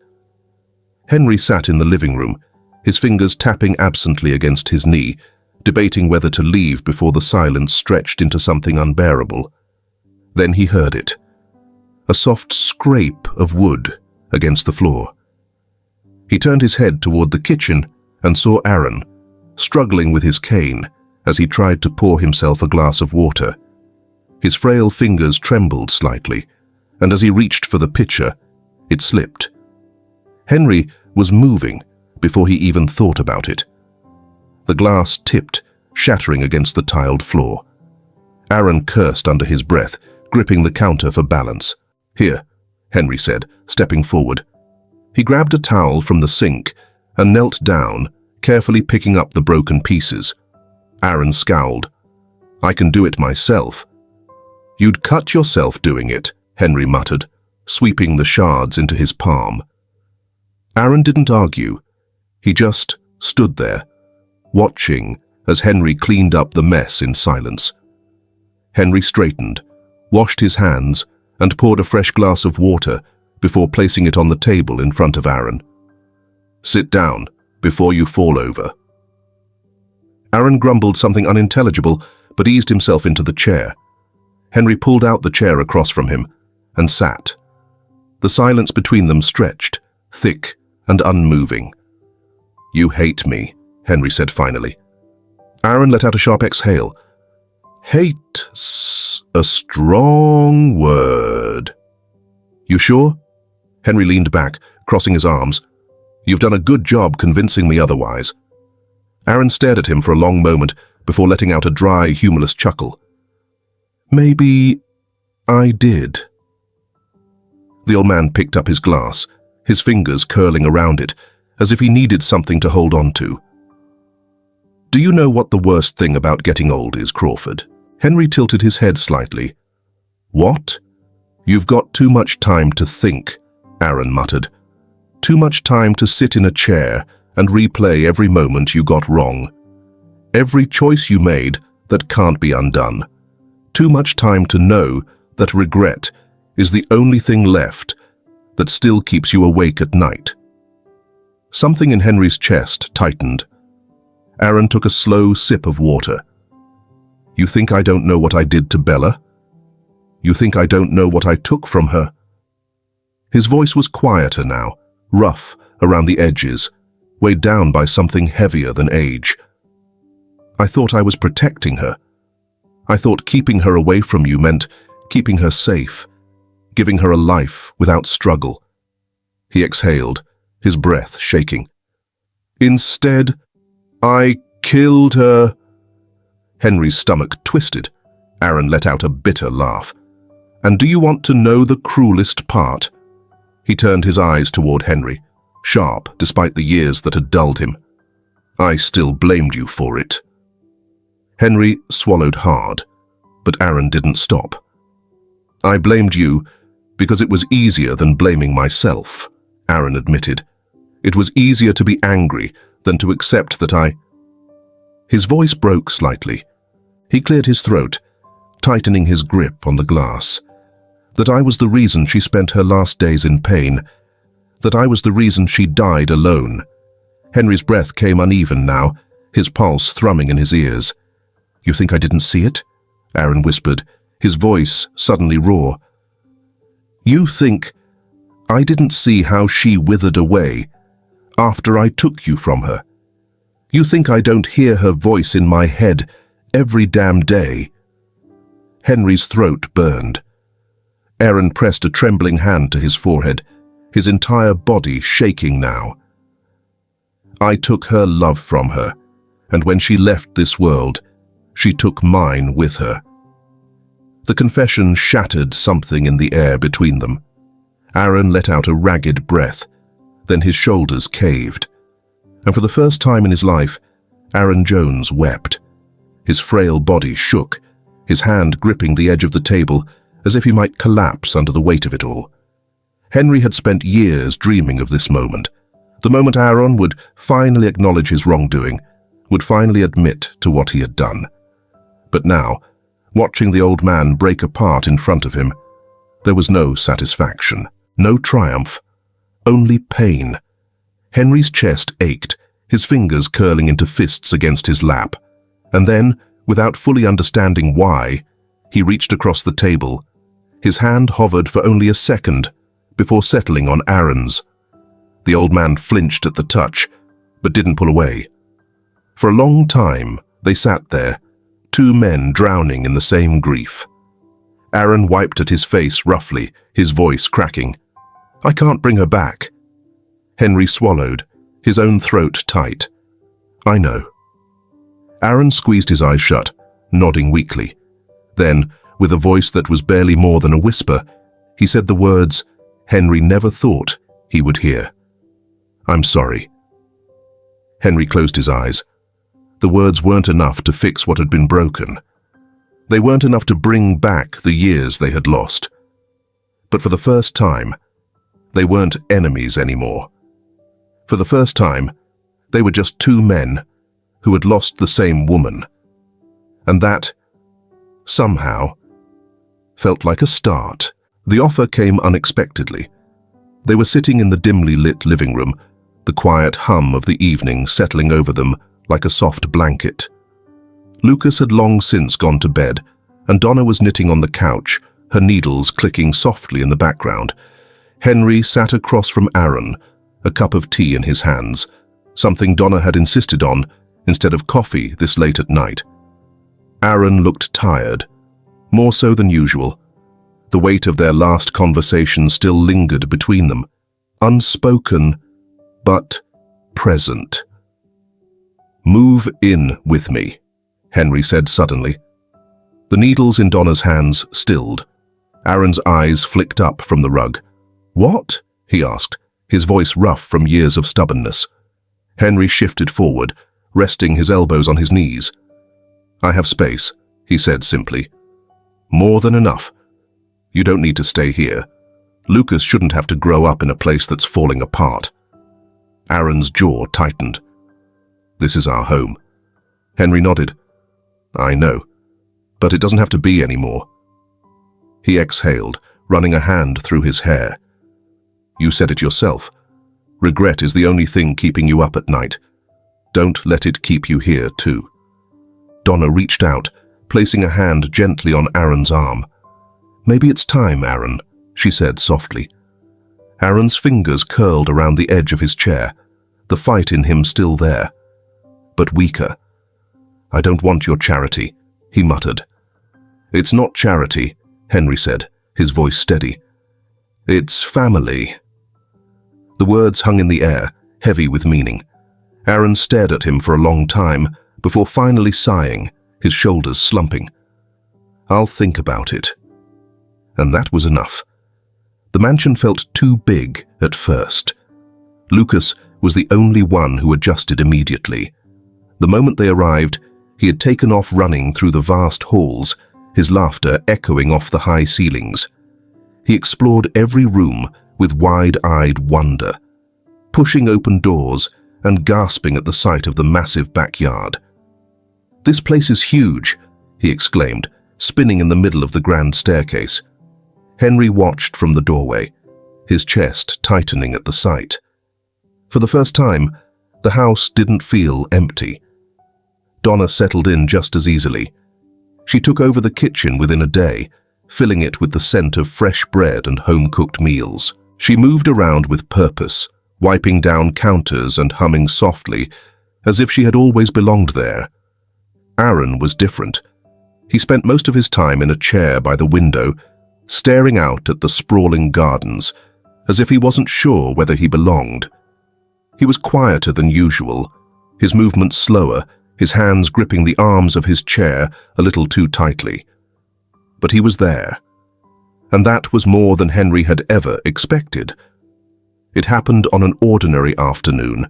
Henry sat in the living room, his fingers tapping absently against his knee, debating whether to leave before the silence stretched into something unbearable. Then he heard it. A soft scrape of wood against the floor. He turned his head toward the kitchen and saw Aaron, struggling with his cane as he tried to pour himself a glass of water. His frail fingers trembled slightly, and as he reached for the pitcher, it slipped. Henry was moving before he even thought about it. The glass tipped, shattering against the tiled floor. Aaron cursed under his breath, gripping the counter for balance. "Here," Henry said, stepping forward. He grabbed a towel from the sink and knelt down, carefully picking up the broken pieces. Aaron scowled. "I can do it myself." "You'd cut yourself doing it," Henry muttered, sweeping the shards into his palm. Aaron didn't argue. He just stood there, watching as Henry cleaned up the mess in silence. Henry straightened, washed his hands, and poured a fresh glass of water before placing it on the table in front of Aaron. "Sit down before you fall over." Aaron grumbled something unintelligible, but eased himself into the chair. Henry pulled out the chair across from him and sat. The silence between them stretched, thick and unmoving. "You hate me," Henry said finally. Aaron let out a sharp exhale. "Hate's a strong word." "You sure?" Henry leaned back, crossing his arms. "You've done a good job convincing me otherwise." Aaron stared at him for a long moment before letting out a dry, humorless chuckle. "Maybe I did." The old man picked up his glass, his fingers curling around it, as if he needed something to hold on to. "Do you know what the worst thing about getting old is, Crawford?" Henry tilted his head slightly. "What?" "You've got too much time to think," Aaron muttered. "Too much time to sit in a chair and replay every moment you got wrong. Every choice you made that can't be undone. Too much time to know that regret is the only thing left that still keeps you awake at night." Something in Henry's chest tightened. Aaron took a slow sip of water. "You think I don't know what I did to Bella? You think I don't know what I took from her?" His voice was quieter now, rough around the edges, weighed down by something heavier than age. "I thought I was protecting her. I thought keeping her away from you meant keeping her safe, giving her a life without struggle." He exhaled, his breath shaking. "Instead, I killed her." Henry's stomach twisted. Aaron let out a bitter laugh. "And do you want to know the cruelest part?" He turned his eyes toward Henry, sharp despite the years that had dulled him. "I still blamed you for it." Henry swallowed hard, but Aaron didn't stop. "I blamed you because it was easier than blaming myself," Aaron admitted. "It was easier to be angry than to accept that I—" His voice broke slightly. He cleared his throat, tightening his grip on the glass. "That I was the reason she spent her last days in pain. That I was the reason she died alone." Henry's breath came uneven now, his pulse thrumming in his ears. "You think I didn't see it?" Aaron whispered, his voice suddenly raw. "You think I didn't see how she withered away after I took you from her? You think I don't hear her voice in my head every damn day?" Henry's throat burned. Aaron pressed a trembling hand to his forehead, his entire body shaking now. "I took her love from her, and when she left this world, she took mine with her." The confession shattered something in the air between them. Aaron let out a ragged breath, then his shoulders caved. And for the first time in his life, Aaron Jones wept. His frail body shook, his hand gripping the edge of the table as if he might collapse under the weight of it all. Henry had spent years dreaming of this moment, the moment Aaron would finally acknowledge his wrongdoing, would finally admit to what he had done. But now, watching the old man break apart in front of him, there was no satisfaction, no triumph, only pain. Henry's chest ached, his fingers curling into fists against his lap. And then, without fully understanding why, he reached across the table. His hand hovered for only a second before settling on Aaron's. The old man flinched at the touch, but didn't pull away. For a long time, they sat there, two men drowning in the same grief. Aaron wiped at his face roughly, his voice cracking. "I can't bring her back." Henry swallowed, his own throat tight. "I know." Aaron squeezed his eyes shut, nodding weakly. Then, with a voice that was barely more than a whisper, he said the words Henry never thought he would hear. "I'm sorry." Henry closed his eyes. The words weren't enough to fix what had been broken. They weren't enough to bring back the years they had lost. But for the first time, they weren't enemies anymore. For the first time, they were just two men who had lost the same woman. And that, somehow, felt like a start. The offer came unexpectedly. They were sitting in the dimly lit living room, the quiet hum of the evening settling over them like a soft blanket. Lucas had long since gone to bed, and Donna was knitting on the couch, her needles clicking softly in the background. Henry sat across from Aaron, a cup of tea in his hands, something Donna had insisted on instead of coffee this late at night. Aaron looked tired, more so than usual, The weight of their last conversation still lingered between them, unspoken but present. "Move in with me," Henry said suddenly. The needles in Donna's hands stilled. Aaron's eyes flicked up from the rug. "What?" he asked, his voice rough from years of stubbornness. Henry shifted forward, resting his elbows on his knees. "I have space," he said simply. "More than enough. You don't need to stay here. Lucas shouldn't have to grow up in a place that's falling apart." Aaron's jaw tightened. "This is our home." Henry nodded. "I know, but it doesn't have to be anymore." He exhaled, running a hand through his hair. "You said it yourself. Regret is the only thing keeping you up at night. Don't let it keep you here, too." Donna reached out, placing a hand gently on Aaron's arm. "Maybe it's time, Aaron," she said softly. Aaron's fingers curled around the edge of his chair, the fight in him still there, but weaker. "I don't want your charity," he muttered. "It's not charity," Henry said, his voice steady. "It's family." The words hung in the air, heavy with meaning. Aaron stared at him for a long time, before finally sighing, his shoulders slumping. "I'll think about it." And that was enough. The mansion felt too big at first. Lucas was the only one who adjusted immediately. The moment they arrived, he had taken off running through the vast halls, his laughter echoing off the high ceilings. He explored every room with wide-eyed wonder, pushing open doors and gasping at the sight of the massive backyard. "This place is huge," he exclaimed, spinning in the middle of the grand staircase. Henry watched from the doorway, his chest tightening at the sight. For the first time, the house didn't feel empty. Donna settled in just as easily. She took over the kitchen within a day, filling it with the scent of fresh bread and home-cooked meals. She moved around with purpose, wiping down counters and humming softly, as if she had always belonged there. Aaron was different. He spent most of his time in a chair by the window, staring out at the sprawling gardens, as if he wasn't sure whether he belonged. He was quieter than usual, his movements slower, his hands gripping the arms of his chair a little too tightly. But he was there, and that was more than Henry had ever expected. It happened on an ordinary afternoon.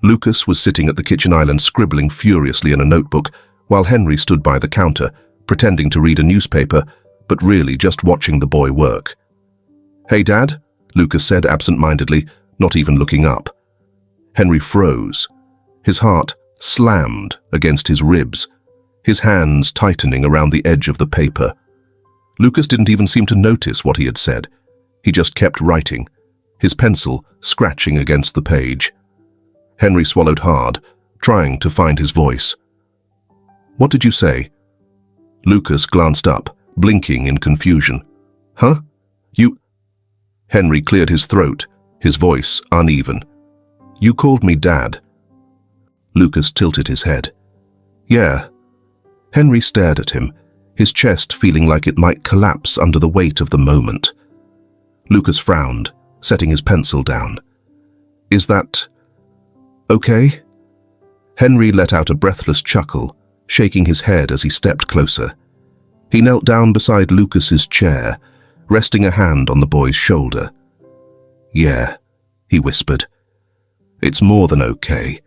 Lucas was sitting at the kitchen island scribbling furiously in a notebook, while Henry stood by the counter, pretending to read a newspaper, but really just watching the boy work. "Hey, Dad," Lucas said absent-mindedly, not even looking up. Henry froze. His heart slammed against his ribs, his hands tightening around the edge of the paper. Lucas didn't even seem to notice what he had said. He just kept writing, his pencil scratching against the page. Henry swallowed hard, trying to find his voice. "What did you say?" Lucas glanced up, blinking in confusion. "Huh? You—" Henry cleared his throat, his voice uneven. "You called me Dad." Lucas tilted his head. "Yeah." Henry stared at him, his chest feeling like it might collapse under the weight of the moment. Lucas frowned, setting his pencil down. "Is that okay?" Henry let out a breathless chuckle, shaking his head as he stepped closer. He knelt down beside Lucas's chair, resting a hand on the boy's shoulder. "Yeah," he whispered. "It's more than okay."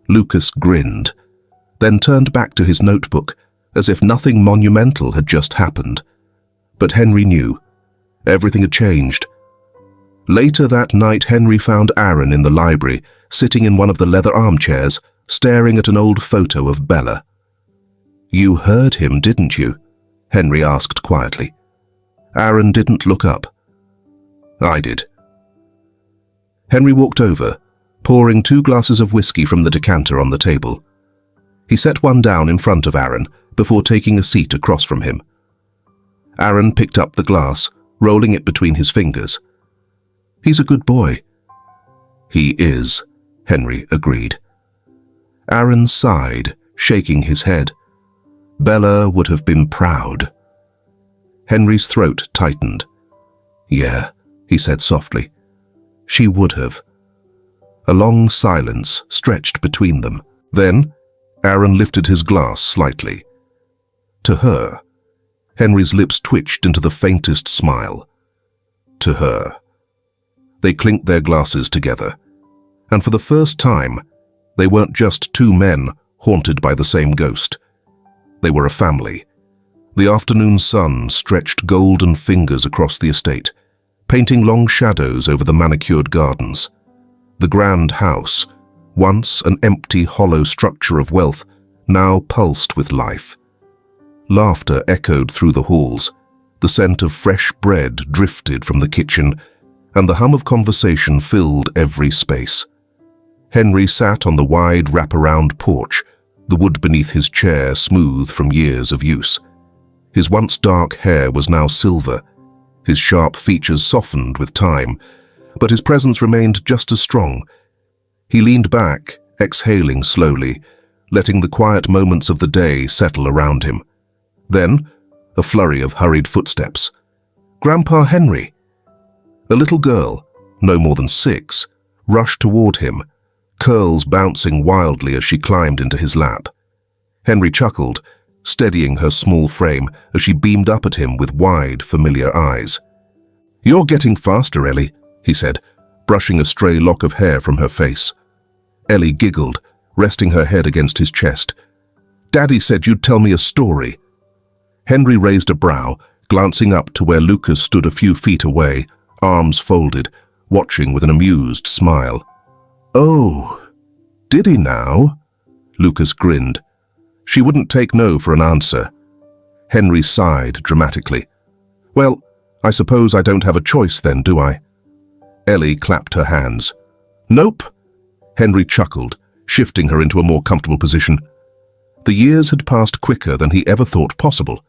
Lucas grinned, then turned back to his notebook, as if nothing monumental had just happened. But Henry knew. Everything had changed. Later that night, Henry found Aaron in the library, sitting in one of the leather armchairs, staring at an old photo of Bella. "You heard him, didn't you?" Henry asked quietly. Aaron didn't look up. "I did." Henry walked over, pouring 2 glasses of whiskey from the decanter on the table. He set one down in front of Aaron before taking a seat across from him. Aaron picked up the glass, rolling it between his fingers. "He's a good boy." "He is," Henry agreed. Aaron sighed, shaking his head. "Bella would have been proud." Henry's throat tightened. "Yeah," he said softly. "She would have." A long silence stretched between them. Then, Aaron lifted his glass slightly. To her. Henry's lips twitched into the faintest smile. To her. They clinked their glasses together. And for the first time, they weren't just two men haunted by the same ghost. They were a family. The afternoon sun stretched golden fingers across the estate, painting long shadows over the manicured gardens. The grand house, once an empty, hollow structure of wealth, now pulsed with life. Laughter echoed through the halls, the scent of fresh bread drifted from the kitchen, and the hum of conversation filled every space. Henry sat on the wide wraparound porch, the wood beneath his chair smooth from years of use. His once dark hair was now silver, his sharp features softened with time, but his presence remained just as strong. He leaned back, exhaling slowly, letting the quiet moments of the day settle around him. Then, a flurry of hurried footsteps. "Grandpa Henry!" A little girl, no more than 6, rushed toward him, curls bouncing wildly as she climbed into his lap. Henry chuckled, steadying her small frame as she beamed up at him with wide, familiar eyes. "You're getting faster, Ellie," he said, brushing a stray lock of hair from her face. Ellie giggled, resting her head against his chest. "Daddy said you'd tell me a story." Henry raised a brow, glancing up to where Lucas stood a few feet away, arms folded, watching with an amused smile. "Oh, did he now?" Lucas grinned. She wouldn't take no for an answer. Henry sighed dramatically. "Well, I suppose I don't have a choice then, do I?" Ellie clapped her hands. "Nope." Henry chuckled, shifting her into a more comfortable position. The years had passed quicker than he ever thought possible.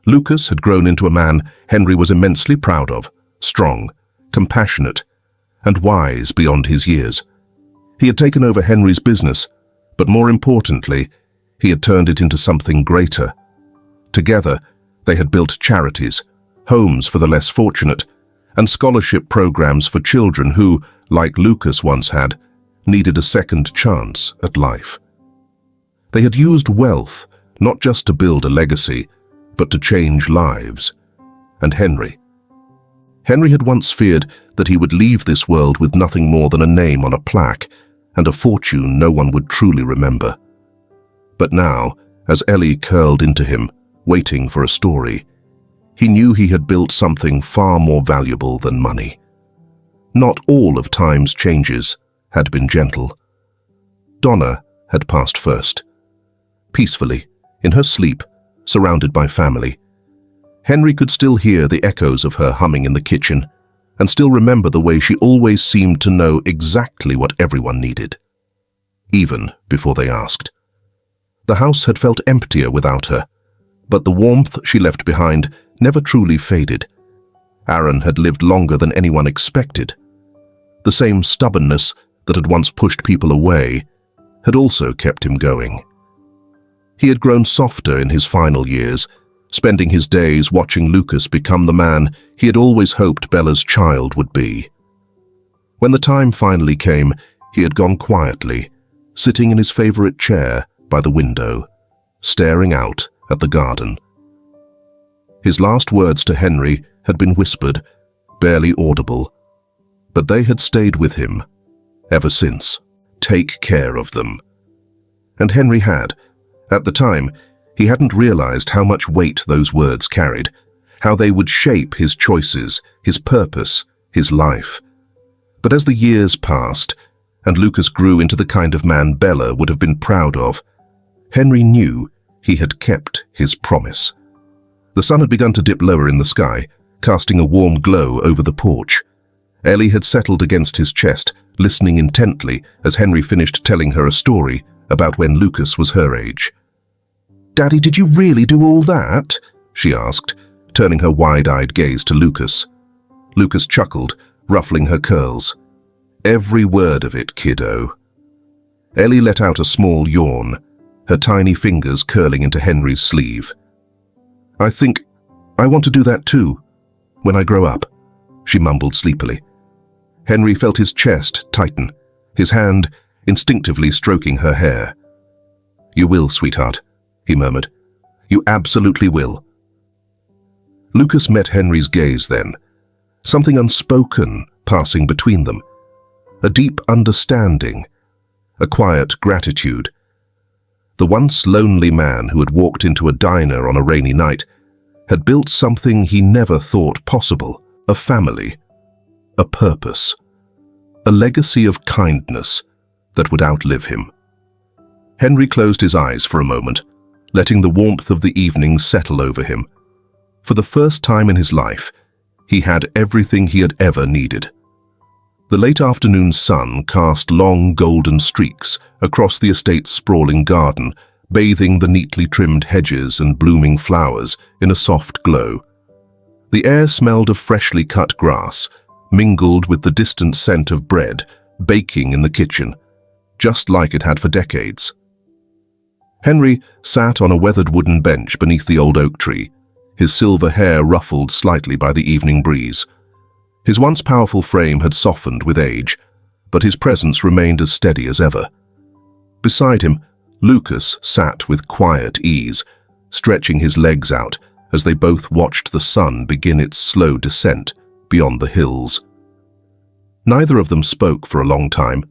Lucas had grown into a man Henry was immensely proud of, strong, compassionate, and wise beyond his years. He had taken over Henry's business, but more importantly, he had turned it into something greater. Together, they had built charities, homes for the less fortunate, and scholarship programs for children who, like Lucas once had, needed a second chance at life. They had used wealth not just to build a legacy, but to change lives. And Henry had once feared that he would leave this world with nothing more than a name on a plaque and a fortune no one would truly remember. But now, as Ellie curled into him, waiting for a story, he knew he had built something far more valuable than money. Not all of time's changes had been gentle. Donna had passed first. Peacefully, in her sleep, surrounded by family. Henry could still hear the echoes of her humming in the kitchen, and still remember the way she always seemed to know exactly what everyone needed, even before they asked. The house had felt emptier without her, but the warmth she left behind never truly faded. Aaron had lived longer than anyone expected. The same stubbornness that had once pushed people away had also kept him going. He had grown softer in his final years, spending his days watching Lucas become the man he had always hoped Bella's child would be. When the time finally came, he had gone quietly, sitting in his favorite chair by the window, staring out at the garden. His last words to Henry had been whispered, barely audible, but they had stayed with him ever since. Take care of them. And Henry had. At the time, he hadn't realized how much weight those words carried, how they would shape his choices, his purpose, his life. But as the years passed, and Lucas grew into the kind of man Bella would have been proud of, Henry knew he had kept his promise. The sun had begun to dip lower in the sky, casting a warm glow over the porch. Ellie had settled against his chest, listening intently as Henry finished telling her a story about when Lucas was her age. "Daddy, did you really do all that?" she asked, turning her wide-eyed gaze to Lucas. Lucas chuckled, ruffling her curls. "Every word of it, kiddo." Ellie let out a small yawn, her tiny fingers curling into Henry's sleeve. I think I want to do that too, when I grow up, she mumbled sleepily. Henry felt his chest tighten, his hand instinctively stroking her hair. You will, sweetheart, he murmured. You absolutely will. Lucas met Henry's gaze then, something unspoken passing between them, a deep understanding, a quiet gratitude. The once lonely man who had walked into a diner on a rainy night had built something he never thought possible, a family, a purpose, a legacy of kindness that would outlive him. Henry closed his eyes for a moment, letting the warmth of the evening settle over him. For the first time in his life, he had everything he had ever needed. The late afternoon sun cast long golden streaks across the estate's sprawling garden, bathing the neatly trimmed hedges and blooming flowers in a soft glow. The air smelled of freshly cut grass, mingled with the distant scent of bread baking in the kitchen, just like it had for decades. Henry sat on a weathered wooden bench beneath the old oak tree, his silver hair ruffled slightly by the evening breeze. His once powerful frame had softened with age, but his presence remained as steady as ever. Beside him, Lucas sat with quiet ease, stretching his legs out as they both watched the sun begin its slow descent beyond the hills. Neither of them spoke for a long time.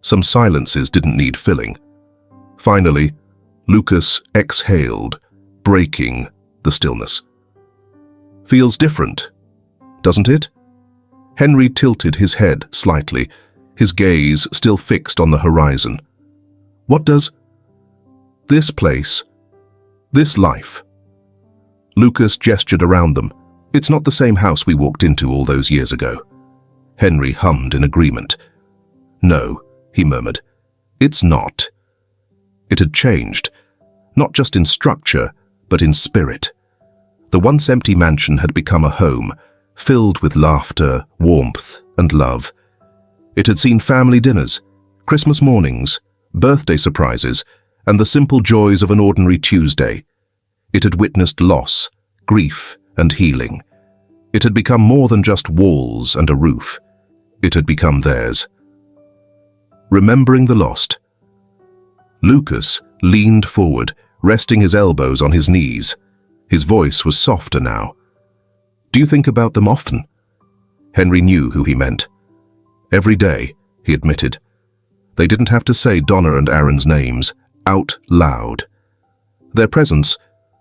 Some silences didn't need filling. Finally, Lucas exhaled, breaking the stillness. Feels different, doesn't it? Henry tilted his head slightly, his gaze still fixed on the horizon. What does this place, this life? Lucas gestured around them. It's not the same house we walked into all those years ago. Henry hummed in agreement. No, he murmured. It's not. It had changed, not just in structure, but in spirit. The once empty mansion had become a home, filled with laughter, warmth, and love. It had seen family dinners, Christmas mornings, birthday surprises, and the simple joys of an ordinary Tuesday. It had witnessed loss, grief, and healing. It had become more than just walls and a roof. It had become theirs. Remembering the lost, Lucas leaned forward, resting his elbows on his knees. His voice was softer now. Do you think about them often? Henry knew who he meant. Every day, he admitted. They didn't have to say Donna and Aaron's names out loud. Their presence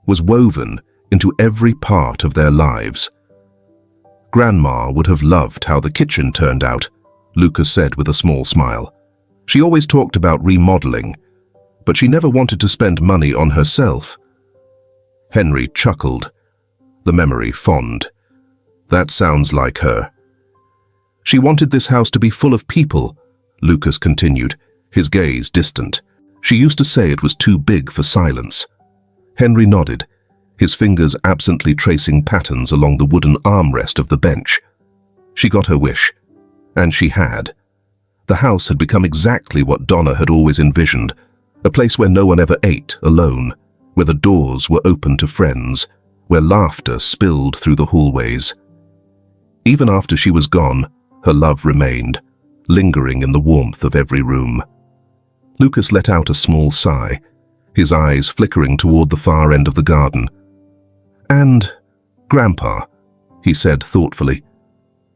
was woven into every part of their lives. Grandma would have loved how the kitchen turned out, Lucas said with a small smile. She always talked about remodeling, but she never wanted to spend money on herself. Henry chuckled, the memory fond. That sounds like her. She wanted this house to be full of people, Lucas continued, his gaze distant. She used to say it was too big for silence. Henry nodded, his fingers absently tracing patterns along the wooden armrest of the bench. She got her wish, and she had. The house had become exactly what Donna had always envisioned, a place where no one ever ate alone, where the doors were open to friends, where laughter spilled through the hallways. Even after she was gone, her love remained, lingering in the warmth of every room. Lucas let out a small sigh, his eyes flickering toward the far end of the garden. And Grandpa, he said thoughtfully.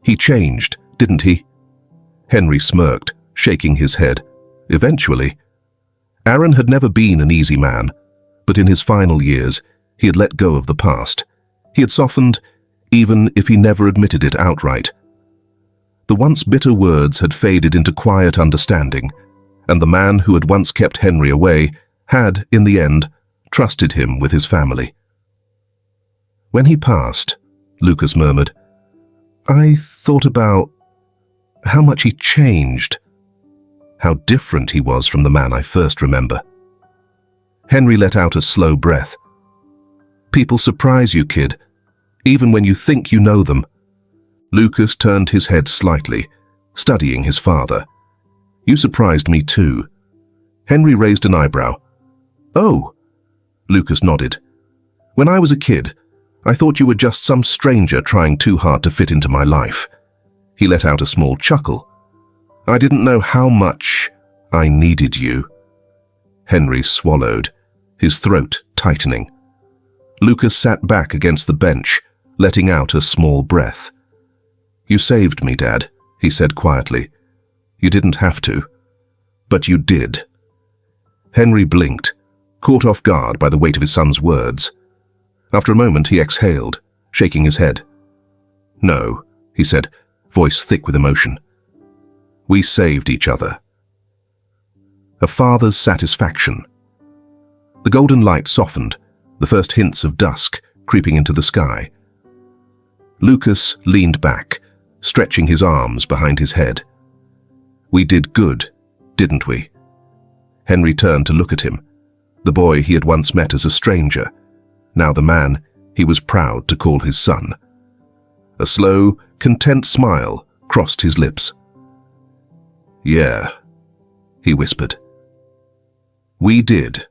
He changed, didn't he? Henry smirked, shaking his head. Eventually. Aaron had never been an easy man, but in his final years, he had let go of the past. He had softened, even if he never admitted it outright. The once bitter words had faded into quiet understanding, and the man who had once kept Henry away had, in the end, trusted him with his family. When he passed, Lucas murmured, I thought about how much he changed, how different he was from the man I first remember. Henry let out a slow breath. People surprise you, kid, even when you think you know them. Lucas turned his head slightly, studying his father. You surprised me too. Henry raised an eyebrow. Oh, Lucas nodded. When I was a kid, I thought you were just some stranger trying too hard to fit into my life." He let out a small chuckle. "I didn't know how much I needed you." Henry swallowed, his throat tightening. Lucas sat back against the bench, letting out a small breath. "You saved me, Dad," he said quietly. "You didn't have to, but you did." Henry blinked, caught off guard by the weight of his son's words. After a moment, he exhaled, shaking his head. "No," he said, voice thick with emotion. "We saved each other." A father's satisfaction. The golden light softened, the first hints of dusk creeping into the sky. Lucas leaned back, stretching his arms behind his head. "We did good, didn't we?" Henry turned to look at him, the boy he had once met as a stranger, now the man he was proud to call his son. A slow, content smile crossed his lips. "Yeah," he whispered. "We did."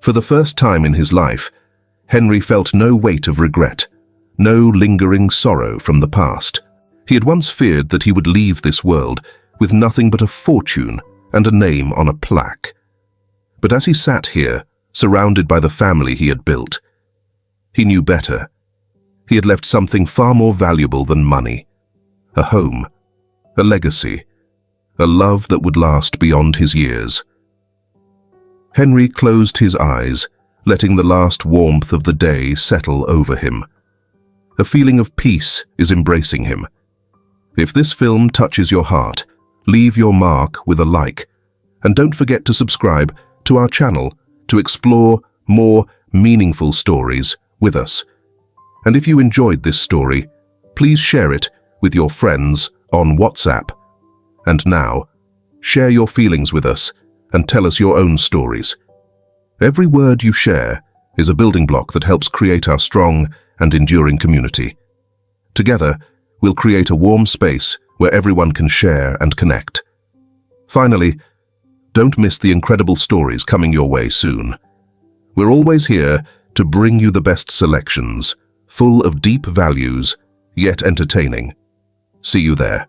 For the first time in his life, Henry felt no weight of regret, no lingering sorrow from the past. He had once feared that he would leave this world with nothing but a fortune and a name on a plaque. But as he sat here, surrounded by the family he had built, he knew better. He had left something far more valuable than money. A home, a legacy, a love that would last beyond his years. Henry closed his eyes, letting the last warmth of the day settle over him. A feeling of peace is embracing him. If this film touches your heart, leave your mark with a like, and don't forget to subscribe to our channel to explore more meaningful stories with us. And if you enjoyed this story, please share it with your friends on WhatsApp. And now, share your feelings with us and tell us your own stories. Every word you share is a building block that helps create our strong and enduring community. Together, we'll create a warm space where everyone can share and connect. Finally, don't miss the incredible stories coming your way soon. We're always here to bring you the best selections, full of deep values, yet entertaining. See you there.